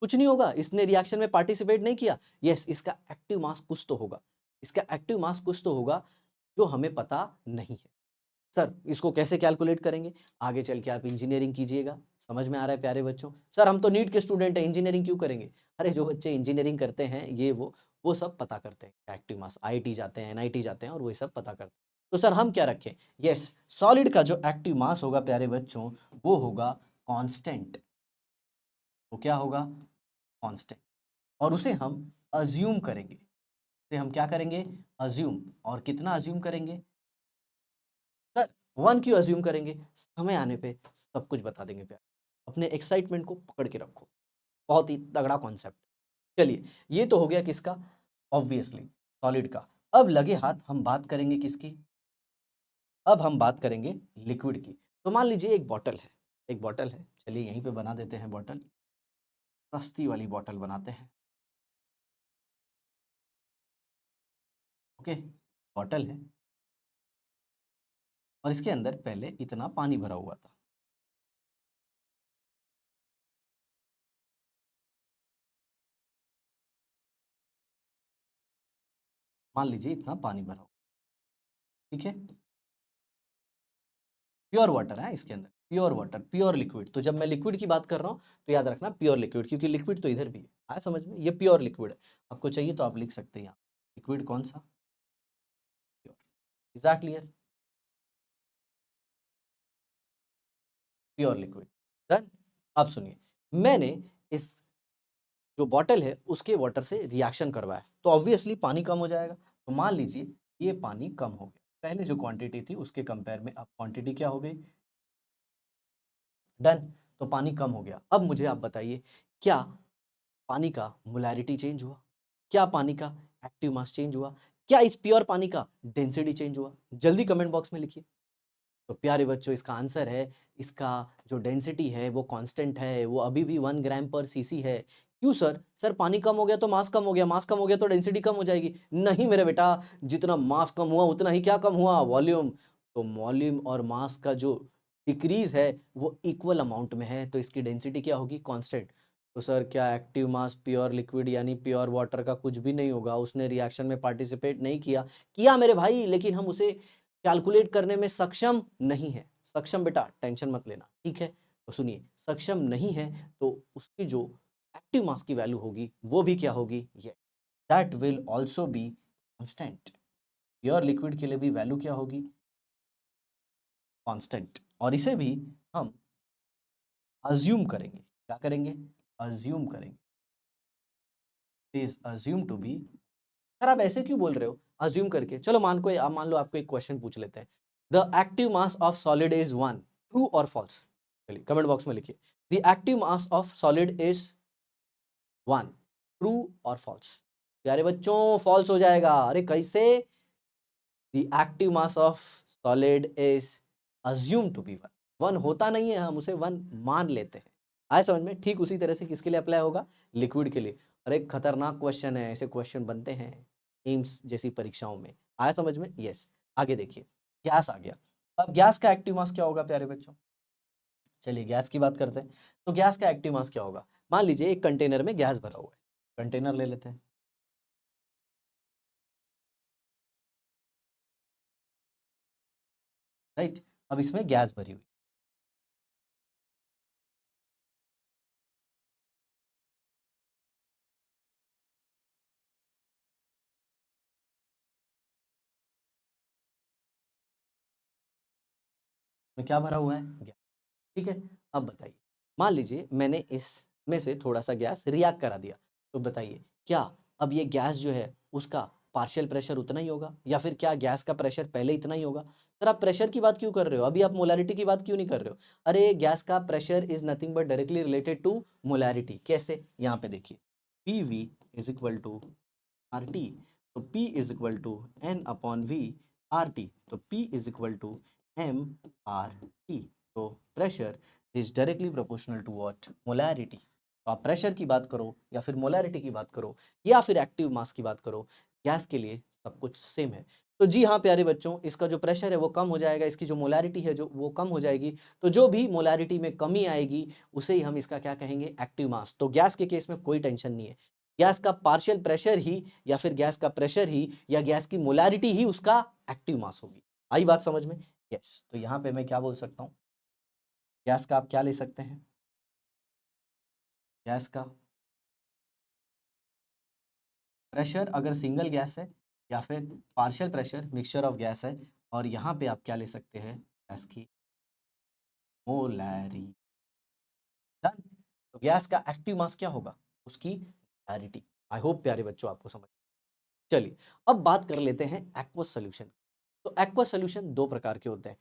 कुछ नहीं होगा? इसने रिएक्शन में पार्टिसिपेट नहीं किया। यस, इसका एक्टिव मास कुछ तो होगा। इसका एक्टिव मास कुछ तो होगा जो हमें पता नहीं है। सर इसको कैसे कैलकुलेट करेंगे? आगे चल के आप इंजीनियरिंग कीजिएगा। समझ में आ रहा है प्यारे बच्चों? सर हम तो नीट के स्टूडेंट हैं, इंजीनियरिंग क्यों करेंगे? अरे जो बच्चे इंजीनियरिंग करते हैं ये वो सब पता करते हैं एक्टिव मास। आईआईटी जाते हैं, एनआईटी जाते हैं और वो सब पता करते हैं। तो सर हम क्या रखें? यस, सॉलिड का जो एक्टिव मास होगा प्यारे बच्चों, वो होगा कांस्टेंट। वो क्या होगा? कांस्टेंट। और उसे हम अज्यूम करेंगे। उसे हम क्या करेंगे? अज्यूम। और कितना अज्यूम करेंगे? सर 1 क्यों अज्यूम करेंगे? समय आने पे सब कुछ बता देंगे प्यार। अपने एक्साइटमेंट को पकड़ के रखो। बहुत ही तगड़ा कॉन्सेप्ट। चलिए ये तो हो गया किसका? ऑब्वियसली सॉलिड का। अब लगे हाथ हम बात करेंगे किसकी? अब हम बात करेंगे लिक्विड की। तो मान लीजिए एक बॉटल है, एक बॉटल है। चलिए यहीं पे बना देते हैं बॉटल। सस्ती वाली बॉटल बनाते हैं। ओके, बॉटल है और इसके अंदर पहले इतना पानी भरा हुआ था। मान लीजिए इतना पानी भरा हुआ, ठीक है? प्योर वाटर है इसके अंदर, प्योर वाटर, प्योर लिक्विड। तो जब मैं लिक्विड की बात कर रहा हूँ तो याद रखना प्योर लिक्विड, क्योंकि लिक्विड तो इधर भी है। आया समझ में? ये प्योर लिक्विड है। आपको चाहिए तो आप लिख सकते हैं यहाँ लिक्विड कौन सा? प्योर। एग्जैक्टली यार, प्योर लिक्विड। डन। अब सुनिए, मैंने इस जो बॉटल है उसके वाटर से रिएक्शन करवाया तो ऑब्वियसली पानी कम हो जाएगा। तो मान लीजिए ये पानी कम हो गया, पहले जो क्वांटिटी थी उसके कंपेयर में अब क्वांटिटी क्या हो गई? डन। तो पानी कम हो गया। अब मुझे आप बताइए, क्या पानी का मोलैरिटी चेंज हुआ? क्या पानी का एक्टिव मास चेंज हुआ? क्या इस प्योर पानी का डेंसिटी चेंज हुआ? जल्दी कमेंट बॉक्स में लिखिए। तो प्यारे बच्चों इसका आंसर है, इसका जो डेंसिटी है वो कांस्टेंट है, वो अभी भी 1 ग्राम/cc है। क्यों सर? सर पानी कम हो गया तो मास कम हो गया, मास कम हो गया तो डेंसिटी कम हो जाएगी। नहीं मेरे बेटा, जितना मास कम हुआ उतना ही क्या कम हुआ? वॉल्यूम। तो वॉल्यूम और मास का जो डिक्रीज है वो इक्वल अमाउंट में है, तो इसकी डेंसिटी क्या होगी? कांस्टेंट। तो सर क्या एक्टिव मास प्योर लिक्विड यानी प्योर वाटर का कुछ भी नहीं होगा? उसने रिएक्शन में पार्टिसिपेट नहीं किया। किया मेरे भाई, लेकिन हम उसे कैलकुलेट करने में सक्षम नहीं है। सक्षम बेटा टेंशन मत लेना, ठीक है? तो सुनिए, सक्षम नहीं है तो उसकी जो एक्टिव मास की वैल्यू होगी वो भी क्या होगी? ये that will also be constant. Pure liquid के लिए भी वैल्यू क्या होगी? कांस्टेंट। और इसे भी हम अज्यूम करेंगे। क्या करेंगे? अज्यूम करेंगे। Is assume to be. Sir आप ऐसे क्यों बोल रहे हो अज्यूम करके? चलो मान लो आपको एक क्वेश्चन पूछ लेते हैं। The active mass of solid is 1, true और फॉल्स? चलिए कमेंट बॉक्स में लिखिए। The active mass of solid is 1, true और फॉल्स? प्यारे बच्चों फॉल्स हो जाएगा। अरे कैसे? The active mass of solid is assume to be 1। 1 होता नहीं है, हम उसे 1 मान लेते हैं। आए समझ में? ठीक उसी तरह से किसके लिए अप्लाई होगा? लिक्विड के लिए। अरे खतरनाक क्वेश्चन है, ऐसे क्वेश्चन बनते हैं एम्स जैसी परीक्षाओं में। आया समझ में? यस। आगे देखिए, गैस आ गया। अब गैस का एक्टिव मास क्या होगा प्यारे बच्चों? चलिए गैस की बात करते हैं। तो गैस का एक्टिव मास क्या होगा? मान लीजिए एक कंटेनर में गैस भरा हुआ है। कंटेनर ले लेते हैं। राइट। अब इसमें गैस भरी हुई, में क्या भरा हुआ है, गैस। ठीक है, अब बताइए, मान लीजिए मैंने इसमें से थोड़ा-सा गैस रिएक्ट करा दिया, तो बताइए क्या अब ये गैस जो है उसका पार्शियल प्रेशर उतना ही होगा या फिर क्या गैस का प्रेशर पहले इतना ही होगा? सर आप प्रेशर की बात क्यों कर रहे हो? अभी आप मोलैरिटी की बात क्यों नहीं कर रहे हो? अरे गैस का pressure is nothing but directly related to molarity. कैसे? यहाँ पे देखिए, PV is equal to RT, तो P is equal to N upon V RT, तो P is equal to MRT, तो pressure is directly proportional to what, molarity. तो आप pressure की बात करो या फिर मोलैरिटी की बात करो या फिर एक्टिव मास की बात करो, गैस के लिए सब कुछ सेम है। तो जी हाँ प्यारे बच्चों, इसका जो प्रेशर है वो कम हो जाएगा, इसकी जो मोलैरिटी है जो वो कम हो जाएगी, तो जो भी मोलैरिटी में कमी आएगी उसे ही हम इसका क्या कहेंगे, एक्टिव मास। तो गैस के केस में कोई टेंशन नहीं है, गैस का पार्शियल प्रेशर ही या फिर गैस का प्रेशर ही या गैस की मोलैरिटी ही उसका एक्टिव मास होगी। आई बात समझ में? यस। तो यहाँ पे मैं क्या बोल सकता हूँ, गैस का आप क्या ले सकते हैं, गैस का प्रेशर अगर सिंगल गैस है या फिर partial pressure mixture of gas है, और यहाँ पे आप क्या ले सकते हैं, गैस की मोलैरिटी। डन। तो गैस का एक्टिव मास क्या होगा, उसकी मोलैरिटी। आई होप प्यारे बच्चों आपको समझ। चलिए अब बात कर लेते हैं एक्वस सॉल्यूशन। तो एक्वस सॉल्यूशन दो प्रकार के होते हैं,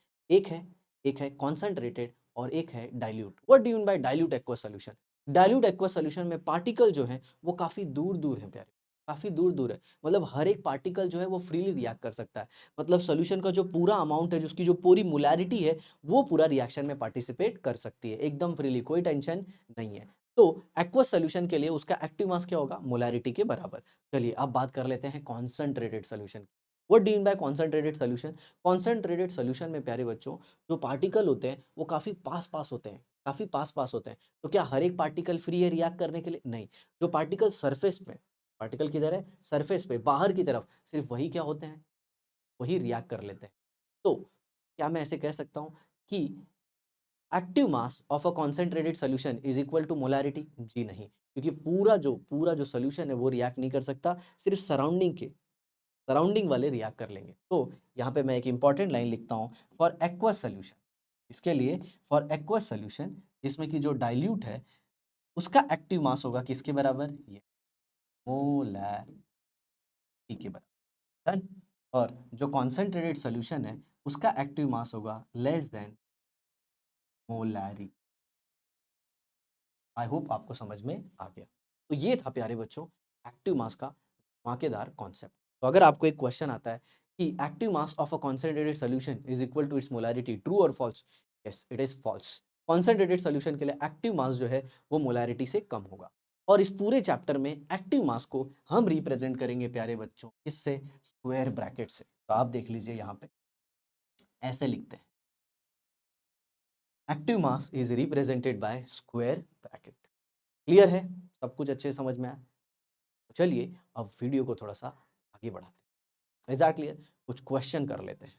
एक है कॉन्सेंट्रेटेड और एक है dilute. What do you mean by dilute aqueous solution? Dilute aqueous solution में पार्टिकल जो है वो काफी दूर दूर है प्यारे, काफी दूर दूर है, मतलब हर एक पार्टिकल जो है वो फ्रीली रिएक्ट कर सकता है, मतलब सॉल्यूशन का जो पूरा अमाउंट है, जिसकी जो पूरी मोलैरिटी है वो पूरा रिएक्शन में पार्टिसिपेट कर सकती है एकदम फ्रीली, कोई टेंशन नहीं है। तो एक्वस सॉल्यूशन के लिए उसका एक्टिव मास क्या होगा, मोलैरिटी के बराबर। चलिए अब बात कर लेते हैं concentrated solution. What do you mean by concentrated solution? Concentrated solution में प्यारे बच्चों जो पार्टिकल होते हैं वो काफी पास पास होते हैं, काफी पास पास होते हैं। तो क्या हर एक पार्टिकल फ्री है रिएक्ट करने के लिए? नहीं। जो पार्टिकल सरफेस पे, पार्टिकल किधर है, सरफेस पे बाहर की तरफ, सिर्फ वही क्या होते हैं, वही रिएक्ट कर लेते हैं। तो क्या मैं ऐसे कह सकता हूँ कि active mass of a concentrated solution is equal to molarity? जी नहीं, क्योंकि पूरा जो सॉल्यूशन है वो रिएक्ट नहीं कर सकता, सिर्फ सराउंडिंग वाले रिएक्ट कर लेंगे। तो यहाँ पे मैं एक इंपॉर्टेंट लाइन लिखता हूँ, फॉर एक्वस सोल्यूशन, इसके लिए फॉर एक्वस सोल्यूशन जिसमें कि जो डाइल्यूट है उसका एक्टिव मास होगा किसके बराबर, ये मोलैरिटी के बराबर। डन। और जो कॉन्सेंट्रेटेड सोल्यूशन है उसका एक्टिव मास होगा less than molarity. I hope आपको समझ में आ गया। तो ये था प्यारे बच्चों एक्टिव मास का धमाकेदार कॉन्सेप्ट। तो अगर आपको एक क्वेश्चन आता है कि active mass of a concentrated solution is equal to its molarity, true और false? Yes it is false. Concentrated solution के लिए एक्टिव मास जो है वो मोलैरिटी से कम होगा। और इस पूरे चैप्टर में एक्टिव मास को हम रिप्रेजेंट करेंगे प्यारे बच्चों किससे, स्क्वायर ब्रैकेट से। तो आप देख लीजिए यहाँ पे ऐसे लिखते हैं, active mass is represented by square bracket. Clear है, सब कुछ अच्छे से समझ में आया? तो चलिए अब वीडियो को थोड़ा सा आगे बढ़ाते हैं। Is that clear? कुछ क्वेश्चन कर लेते हैं।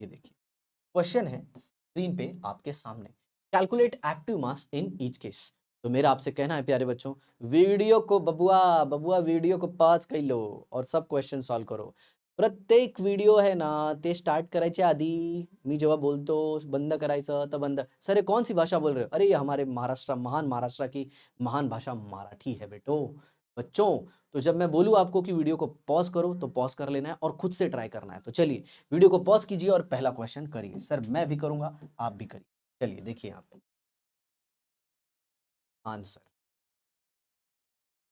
ये देखिए क्वेश्चन है स्क्रीन पे आपके सामने, calculate active mass in each case. तो मेरा आपसे कहना है प्यारे बच्चों, वीडियो को बबुआ बबुआ वीडियो को पॉज कर लो और सब क्वेश्चन सॉल्व करो। प्रत्येक व्हिडिओ आहे ना ते स्टार्ट करायच्या आधी मी जेव्हा बोलतो बंद करायचं तर बंद, सर ये कौन सी भाषा बोल रहे हो? अरे ये हमारे महाराष्ट्र, महान महाराष्ट्र की महान भाषा मराठी है बेटो। बच्चों, तो जब मैं बोलूँ आपको कि वीडियो को पॉज करो तो पॉज कर लेना है और खुद से ट्राई करना है। तो चलिए वीडियो को पॉज कीजिए और पहला क्वेश्चन करिए। सर मैं भी करूंगा, आप भी करिए। चलिए देखिए यहाँ पे आंसर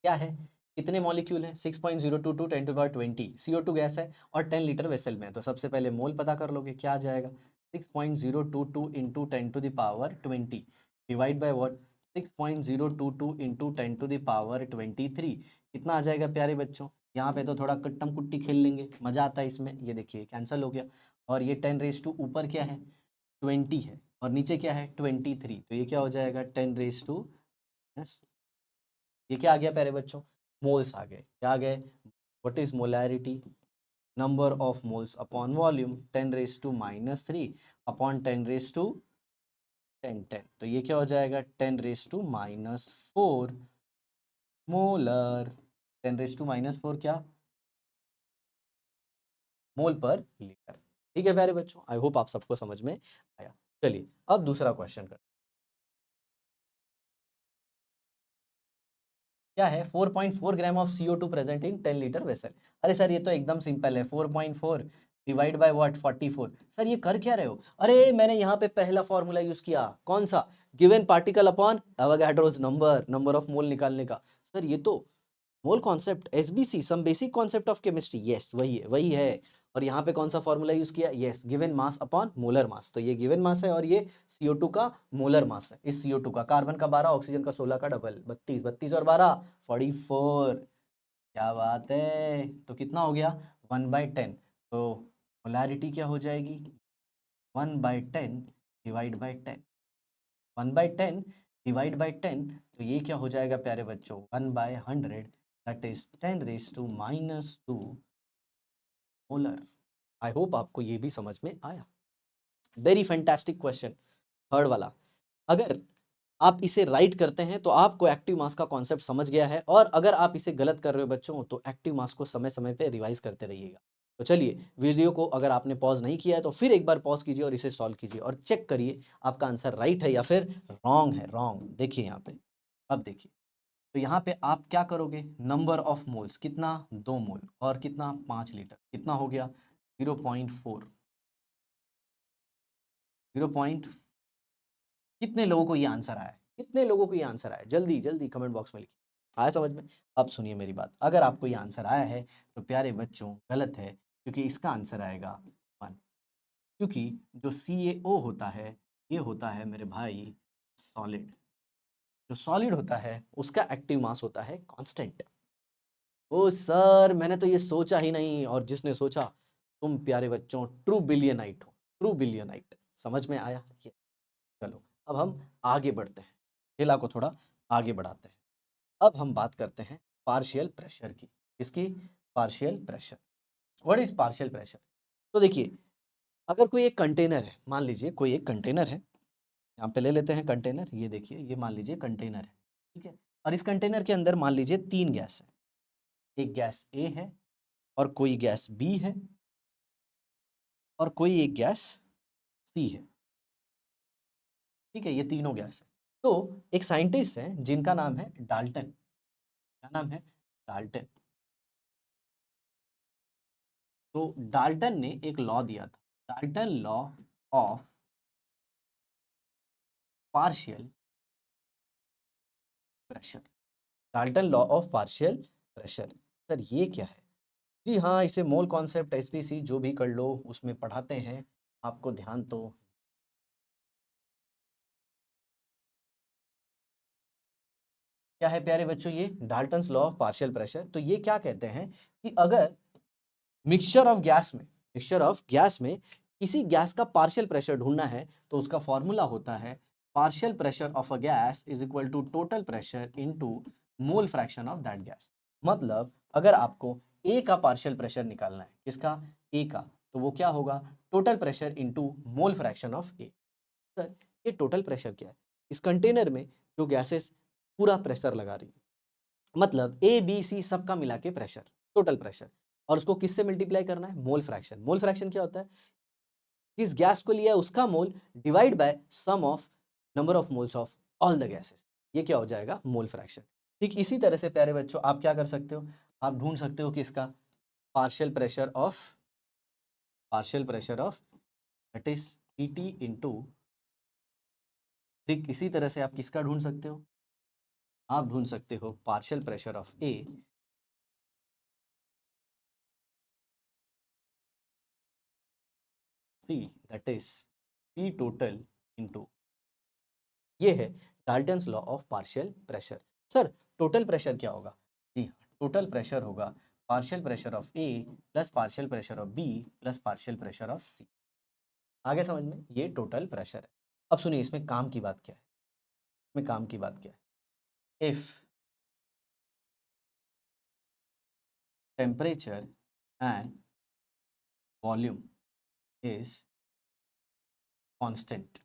क्या है, कितने मॉलिक्यूल हैं, 6.022 10 टू पावर 20 CO2 गैस है और 10 लीटर वेसल में है। तो सबसे पहले मोल पता कर लोगे, क्या आ जाएगा, 6.022 into 10 to the power 20 divide by what, 6.022 into 10 to the power 23। कितना आ जाएगा प्यारे बच्चों? यहाँ पे तो थोड़ा कट्टम कुट्टी खेल लेंगे, मजा आता है इसमें। ये देखिए कैंसिल हो गया, और ये 10 रेस टू ऊपर क्या है, 20 है, और नीचे क्या है 23। तो ये क्या हो जाएगा 10 रेस टू, यस, ये क्या आ गया प्यारे बच्चों, मोल्स आ गए। क्या आ गए? What is molarity? Number of moles upon volume 10⁻³ upon 10⁻10 तो ये क्या हो जाएगा 10⁻⁻4 मोलर। 10⁻⁻4 क्या? मोल पर लीटर। ठीक है प्यारे बच्चों, आई होप आप सबको समझ में आया। चलिए अब दूसरा क्वेश्चन कर, क्या है 4.4 gram of CO2 present in 10 litre vessel. अरे सर ये तो एकदम सिंपल है, 4.4 डिवाइड बाय व्हाट 44। सर ये कर क्या रहे हो? अरे मैंने यहाँ पे पहला फॉर्मूला यूज किया, कौन सा? Given particle upon Avogadro's number, number of mole निकालने का। सर ये तो mole concept, SBC, some basic concept of chemistry, yes वही है वही है। और यहाँ पे कौन सा फॉर्मूला यूज किया? Yes given mass upon molar mass. तो ये गिवन मास है और ये CO2 का मोलर मास है। इस CO2 का, कार्बन का 12, ऑक्सीजन का 16 का डबल 32, 32 और 12 44। क्या बात है, तो कितना हो गया 1/10। तो मोलैरिटी क्या हो जाएगी 1/10 डिवाइड बाई 10, 1/10 डिवाइड बाई 10 तो ये क्या हो जाएगा प्यारे बच्चों 1/100 that is 10⁻² molar. I hope आपको ये भी समझ में आया। वेरी फैंटास्टिक क्वेश्चन थर्ड वाला। अगर आप इसे राइट करते हैं तो आपको एक्टिव मास का कॉन्सेप्ट समझ गया है, और अगर आप इसे गलत कर रहे हो बच्चों तो एक्टिव मास को समय समय पे रिवाइज करते रहिएगा। तो चलिए वीडियो को अगर आपने पॉज नहीं किया है तो फिर एक बार पॉज कीजिए और इसे सॉल्व कीजिए और चेक करिए आपका आंसर राइट है या फिर रॉन्ग है। रॉन्ग देखिए यहाँ पे, अब देखिए तो यहाँ पे आप क्या करोगे, नंबर ऑफ मोल्स कितना 2 मोल और कितना 5 लीटर, कितना हो गया 0.4, 0. कितने लोगों को ये आंसर आया है? कितने लोगों को ये आंसर आया? जल्दी जल्दी कमेंट बॉक्स में लिखिए। आया समझ में? अब सुनिए मेरी बात, अगर आपको ये आंसर आया है तो प्यारे बच्चों गलत है, क्योंकि इसका आंसर आएगा 1। क्योंकि जो CaO होता है ये होता है मेरे भाई सॉलिड। जो सॉलिड होता है उसका एक्टिव मास होता है कांस्टेंट। ओ सर मैंने तो ये सोचा ही नहीं, और जिसने सोचा तुम प्यारे बच्चों ट्रू बिलियनाइट हो, ट्रू बिलियनाइट। समझ में आया? चलो अब हम आगे बढ़ते हैं, खेला को थोड़ा आगे बढ़ाते हैं। अब हम बात करते हैं पार्शियल प्रेशर की। किसकी? Partial pressure. What is partial pressure? तो देखिए अगर कोई एक कंटेनर है, मान लीजिए कोई एक कंटेनर है, यहाँ पे ले लेते हैं कंटेनर, ये देखिए ये मान लीजिए कंटेनर है, ठीक है। और इस कंटेनर के अंदर मान लीजिए 3 गैस है, एक गैस ए है और कोई गैस बी है और कोई एक गैस सी है, ठीक है। ये तीनों गैस है। तो एक साइंटिस्ट है जिनका नाम है डाल्टन। क्या नाम है? डाल्टन। तो डाल्टन ने एक लॉ दिया था, Dalton law of partial pressure. Dalton law of partial pressure, sir ये क्या है? जी हाँ, इसे मोल कॉन्सेप्ट एसपीसी जो भी कर लो उसमें पढ़ाते हैं, आपको ध्यान तो क्या है प्यारे बच्चों, ये Dalton's law of partial pressure. तो ये क्या कहते हैं कि अगर मिक्सचर ऑफ गैस में किसी गैस का पार्शियल प्रेशर ढूंढना है तो उसका फॉर्मूला होता है partial pressure of a gas is equal to total pressure into mole fraction of that gas. मतलब अगर आपको ए का पार्शियल प्रेशर निकालना है, किसका? ए का, तो वो क्या होगा total pressure into mole fraction of A. Sir ये टोटल प्रेशर क्या है? इस कंटेनर में जो गैसेस पूरा प्रेशर लगा रही है, मतलब A B C सबका मिला के प्रेशर, टोटल प्रेशर, और उसको किससे मल्टीप्लाई करना है? Mole fraction. मोल फ्रैक्शन क्या होता है? किस गैस को लिया है उसका mole divide by sum of number of moles of all the gases. ये क्या हो जाएगा? Mole fraction. ठीक इसी तरह से प्यारे बच्चों आप क्या कर सकते हो, आप ढूंढ सकते हो कि इसका partial pressure of that is PT into, ठीक इसी तरह से आप किसका ढूंढ सकते हो? आप ढूंढ सकते हो partial pressure of a C that is P total into, ये है Dalton's law of partial pressure. Sir total pressure क्या होगा? जी टोटल प्रेशर होगा partial pressure of A plus partial pressure of B plus partial pressure of C. आगे समझ में? ये टोटल प्रेशर है। अब सुनिए इसमें काम की बात क्या है, इसमें काम की बात क्या है। If temperature and volume is constant,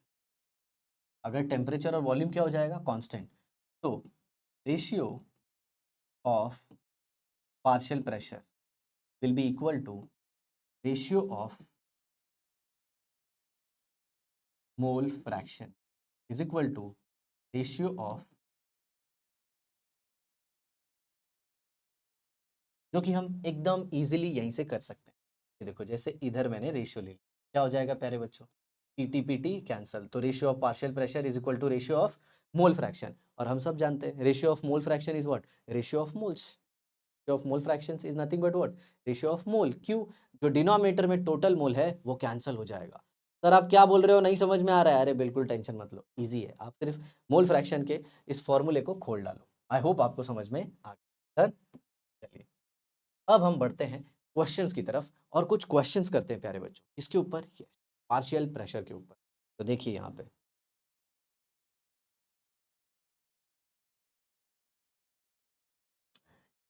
अगर टेम्परेचर और वॉल्यूम क्या हो जाएगा, कांस्टेंट, तो ratio of partial pressure will be equal to ratio of mole fraction is equal to ratio of, जो कि हम एकदम इजीली यहीं से कर सकते हैं। ये देखो, जैसे इधर मैंने रेशियो ले लिया, क्या हो जाएगा प्यारे बच्चों, पीटी पीटी कैंसल, तो ratio of partial pressure is equal to ratio of mole fraction, और हम सब जानते हैं ratio of mole fraction is what, ratio of moles, ratio of mole fractions is nothing but what, ratio of mole. क्यों, जो denominator में total mole है वो कैंसिल हो जाएगा। सर आप क्या बोल रहे हो, नहीं समझ में आ रहा है, अरे बिल्कुल टेंशन मत लो, इजी है, आप सिर्फ मोल फ्रैक्शन के इस फॉर्मूले को खोल डालो। आई होप आपको समझ में आ गया। चलिए अब हम बढ़ते हैं क्वेश्चंस की तरफ और कुछ क्वेश्चंस करते हैं प्यारे बच्चों, इसके ऊपर, पार्शियल प्रेशर के ऊपर। तो देखिए यहाँ पे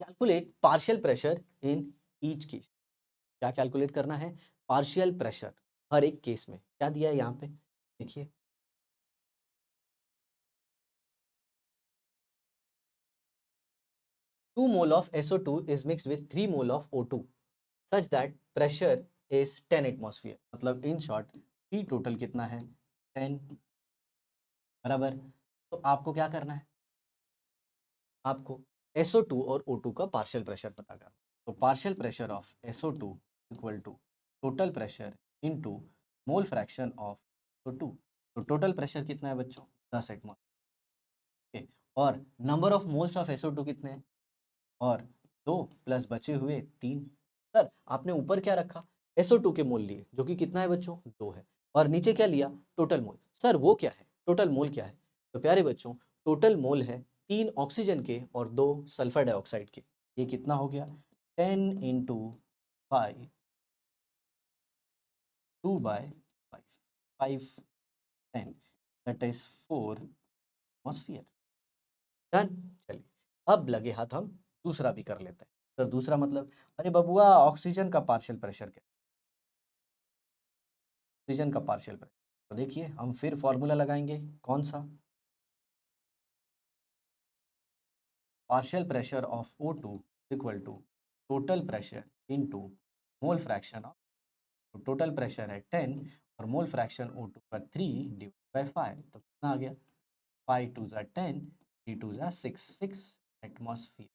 calculate partial pressure in each case, क्या कैलकुलेट करना है, पार्शियल प्रेशर हर एक केस में, क्या दिया है यहाँ पे, देखिए 2 mole of SO2 is mixed with 3 mole of O2 such that pressure is 10 atmosphere, मतलब इन शॉर्ट पी टोटल कितना है, 10, बराबर। तो आपको क्या करना है, आपको SO2 और O2 का पार्शियल प्रेशर पता करना, तो partial pressure of SO2 equal to total pressure into mole fraction of O2, तो टोटल प्रेशर कितना है बच्चों, 10 एटमॉस्फेयर, और number of moles of SO2 कितने हैं, और 2 प्लस बचे हुए 3। सर आपने ऊपर क्या रखा, SO2 के मोल लिए, जो कि कितना है बच्चों, 2 है, और नीचे क्या लिया, टोटल मोल। सर वो क्या है, टोटल मोल क्या है, तो प्यारे बच्चों टोटल मोल है 3 ऑक्सीजन के और 2 सल्फर डाइऑक्साइड के, ये कितना हो गया, 10 into 5, 2 by 5, 5 10, that is 4 atmosphere, done. चलिए अब लगे हाथ हम दूसरा भी कर लेते हैं। तो दूसरा मतलब, अरे बबुआ ऑक्सीजन का पार्शियल प्रेशर क्या, ऑक्सीजन का पार्शियल प्रेशर, तो देखिए हम फिर फॉर्मूला लगाएंगे, कौन सा, partial pressure of O2 equal to total pressure into mole fraction of, तो टोटल प्रेशर है 10 और मोल फ्रैक्शन O2 का 3 डिवाइड बाय 5, तो कितना आ गया, 5 2 ज़ा 10, 3 2 ज़ा 6, 6 एटमॉस्फेयर।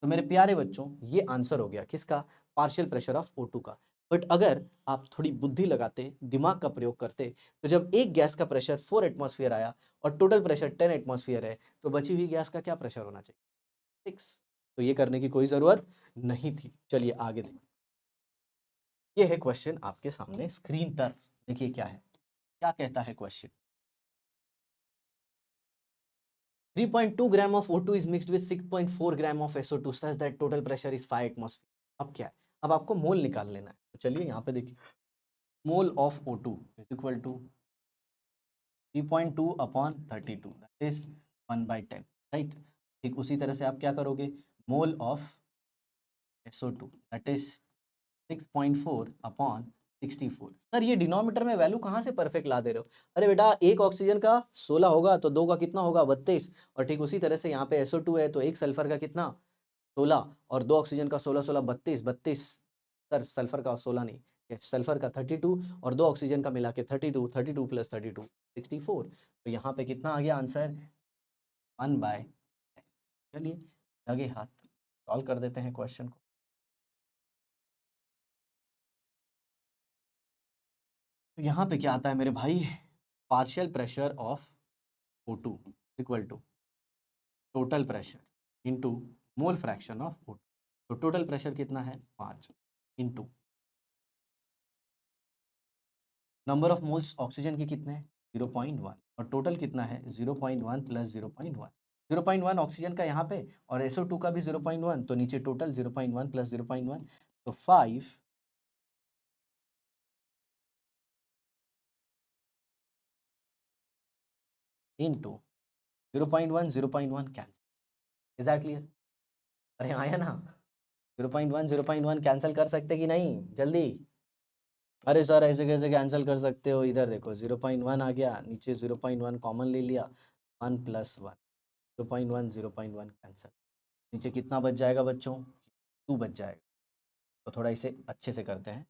तो मेरे प्यारे बच्चों ये आंसर हो गया किसका, पार्शियल प्रेशर ऑफ O2 का। बट अगर आप थोड़ी बुद्धि लगाते, दिमाग का प्रयोग करते, तो जब एक गैस का प्रेशर 4 एटमॉस्फेयर आया और टोटल प्रेशर 10 एटमॉस्फेयर है, तो बची हुई गैस का क्या प्रेशर होना चाहिए, 6। तो ये करने की कोई जरूरत नहीं थी। चलिए आगे देखिए, ये है क्वेश्चन आपके सामने स्क्रीन पर, देखिए क्या है, क्या कहता है question, 3.2 gram of O2 is mixed with 6.4 gram of SO2 such that total pressure is 5 atmosphere. अब क्या है, अब आपको मोल निकाल लेना है, तो चलिए यहाँ पे देखिए, mole of O2 is equal to 3.2 upon 32, that is 1/10, right. ठीक उसी तरह से आप क्या करोगे, mole of SO2 that is 6.4 upon 64। Sir ये डिनोमिनेटर में वैल्यू कहाँ से परफेक्ट ला दे रहे हो, अरे बेटा एक ऑक्सीजन का 16 होगा तो दो का कितना होगा, 32, और ठीक उसी तरह से यहाँ पे SO2 है तो एक सल्फर का कितना, 16, और दो ऑक्सीजन का 16 16 32 32, सर सल्फर का 16 नहीं, ये सल्फर का 32 और दो ऑक्सीजन का मिला के 32, 32 प्लस 32 64, तो यहाँ पे कितना आ गया आंसर, 1/10। चलिए लगे हाथ सॉल्व कर देते हैं क्वेश्चन को। तो यहाँ पे क्या आता है मेरे भाई, partial pressure of O2 equal to total pressure into mole fraction of O2, तो टोटल प्रेशर कितना है 5 into number of moles oxygen के कितने हैं 0.1, और टोटल कितना है 0.1 प्लस 0.1, 0.1 ऑक्सीजन का यहाँ पे और SO2 का भी 0.1, तो नीचे टोटल 0.1 प्लस 0.1, तो 5 into 0.1 0.1 cancel, is that clear, अरे आया ना, 0.1 कैंसिल कर सकते कि नहीं जल्दी? अरे सर ऐसे कैसे कैंसिल कर सकते हो? इधर देखो 0.1 आ गया, नीचे 0.1 कॉमन ले लिया, 1 + 1 0.1 कैंसिल, नीचे कितना बच जाएगा बच्चों? 2 बच जाएगा। तो थोड़ा इसे अच्छे से करते हैं।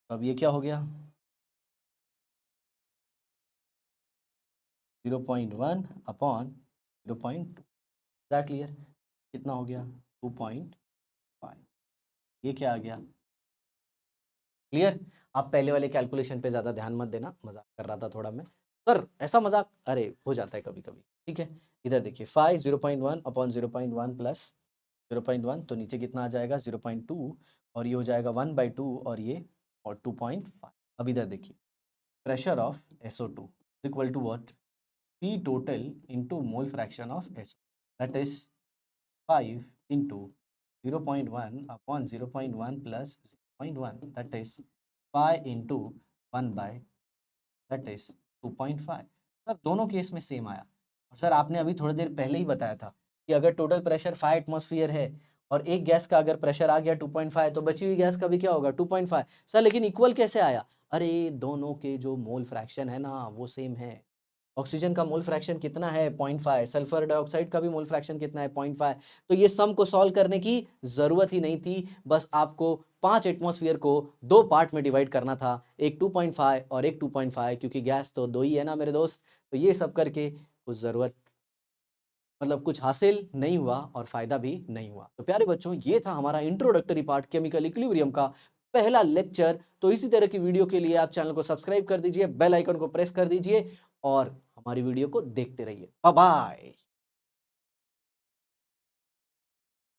अब ये क्या हो गया? 0.1 अपॉन 0.2, दैट क्लियर? कितना हो गया? 2.5। ये क्या आ गया? क्लियर? आप पहले वाले कैलकुलेशन पे ज़्यादा ध्यान मत देना, मजाक कर रहा था थोड़ा मैं। सर ऐसा मजाक अरे हो जाता है कभी कभी, ठीक है। इधर देखिए 5 0.1 अपॉन 0.1 प्लस 0.1, तो नीचे कितना आ जाएगा? 0.2, और ये हो जाएगा 1/2, और ये और 2.5। अब इधर देखिए pressure of SO2 is equal to what? P total into mole fraction of SO, that is 5 into 0.1 upon 0.1 plus 0.1, that is 5 into 1 by, that is 2.5। Sir दोनों केस में सेम आया। और सर आपने अभी थोड़ी देर पहले ही बताया था कि अगर टोटल प्रेशर 5 एटमॉस्फेयर है और एक गैस का अगर प्रेशर आ गया 2.5, तो बची हुई गैस का भी क्या होगा? 2.5। सर लेकिन इक्वल कैसे आया? अरे दोनों के जो मोल फ्रैक्शन है ना वो सेम है। ऑक्सीजन का मोल फ्रैक्शन कितना है? 0.5। सल्फर डाइऑक्साइड का भी मोल फ्रैक्शन कितना है? 0.5। तो ये सम को सॉल्व करने की जरूरत ही नहीं थी, बस आपको 5 एटमॉस्फेयर को 2 पार्ट में डिवाइड करना था, एक 2.5 और एक 2.5, क्योंकि गैस तो 2 ही है ना मेरे दोस्त। तो ये सब करके कुछ जरूरत मतलब कुछ हासिल नहीं हुआ और फायदा भी नहीं हुआ। तो प्यारे बच्चों ये था हमारा इंट्रोडक्टरी पार्ट केमिकल इक्विलिब्रियम का पहला लेक्चर। तो इसी तरह की वीडियो के लिए आप चैनल को सब्सक्राइब कर दीजिए, बेल आइकन को प्रेस कर दीजिए और हमारी वीडियो को देखते रहिए। Bye bye.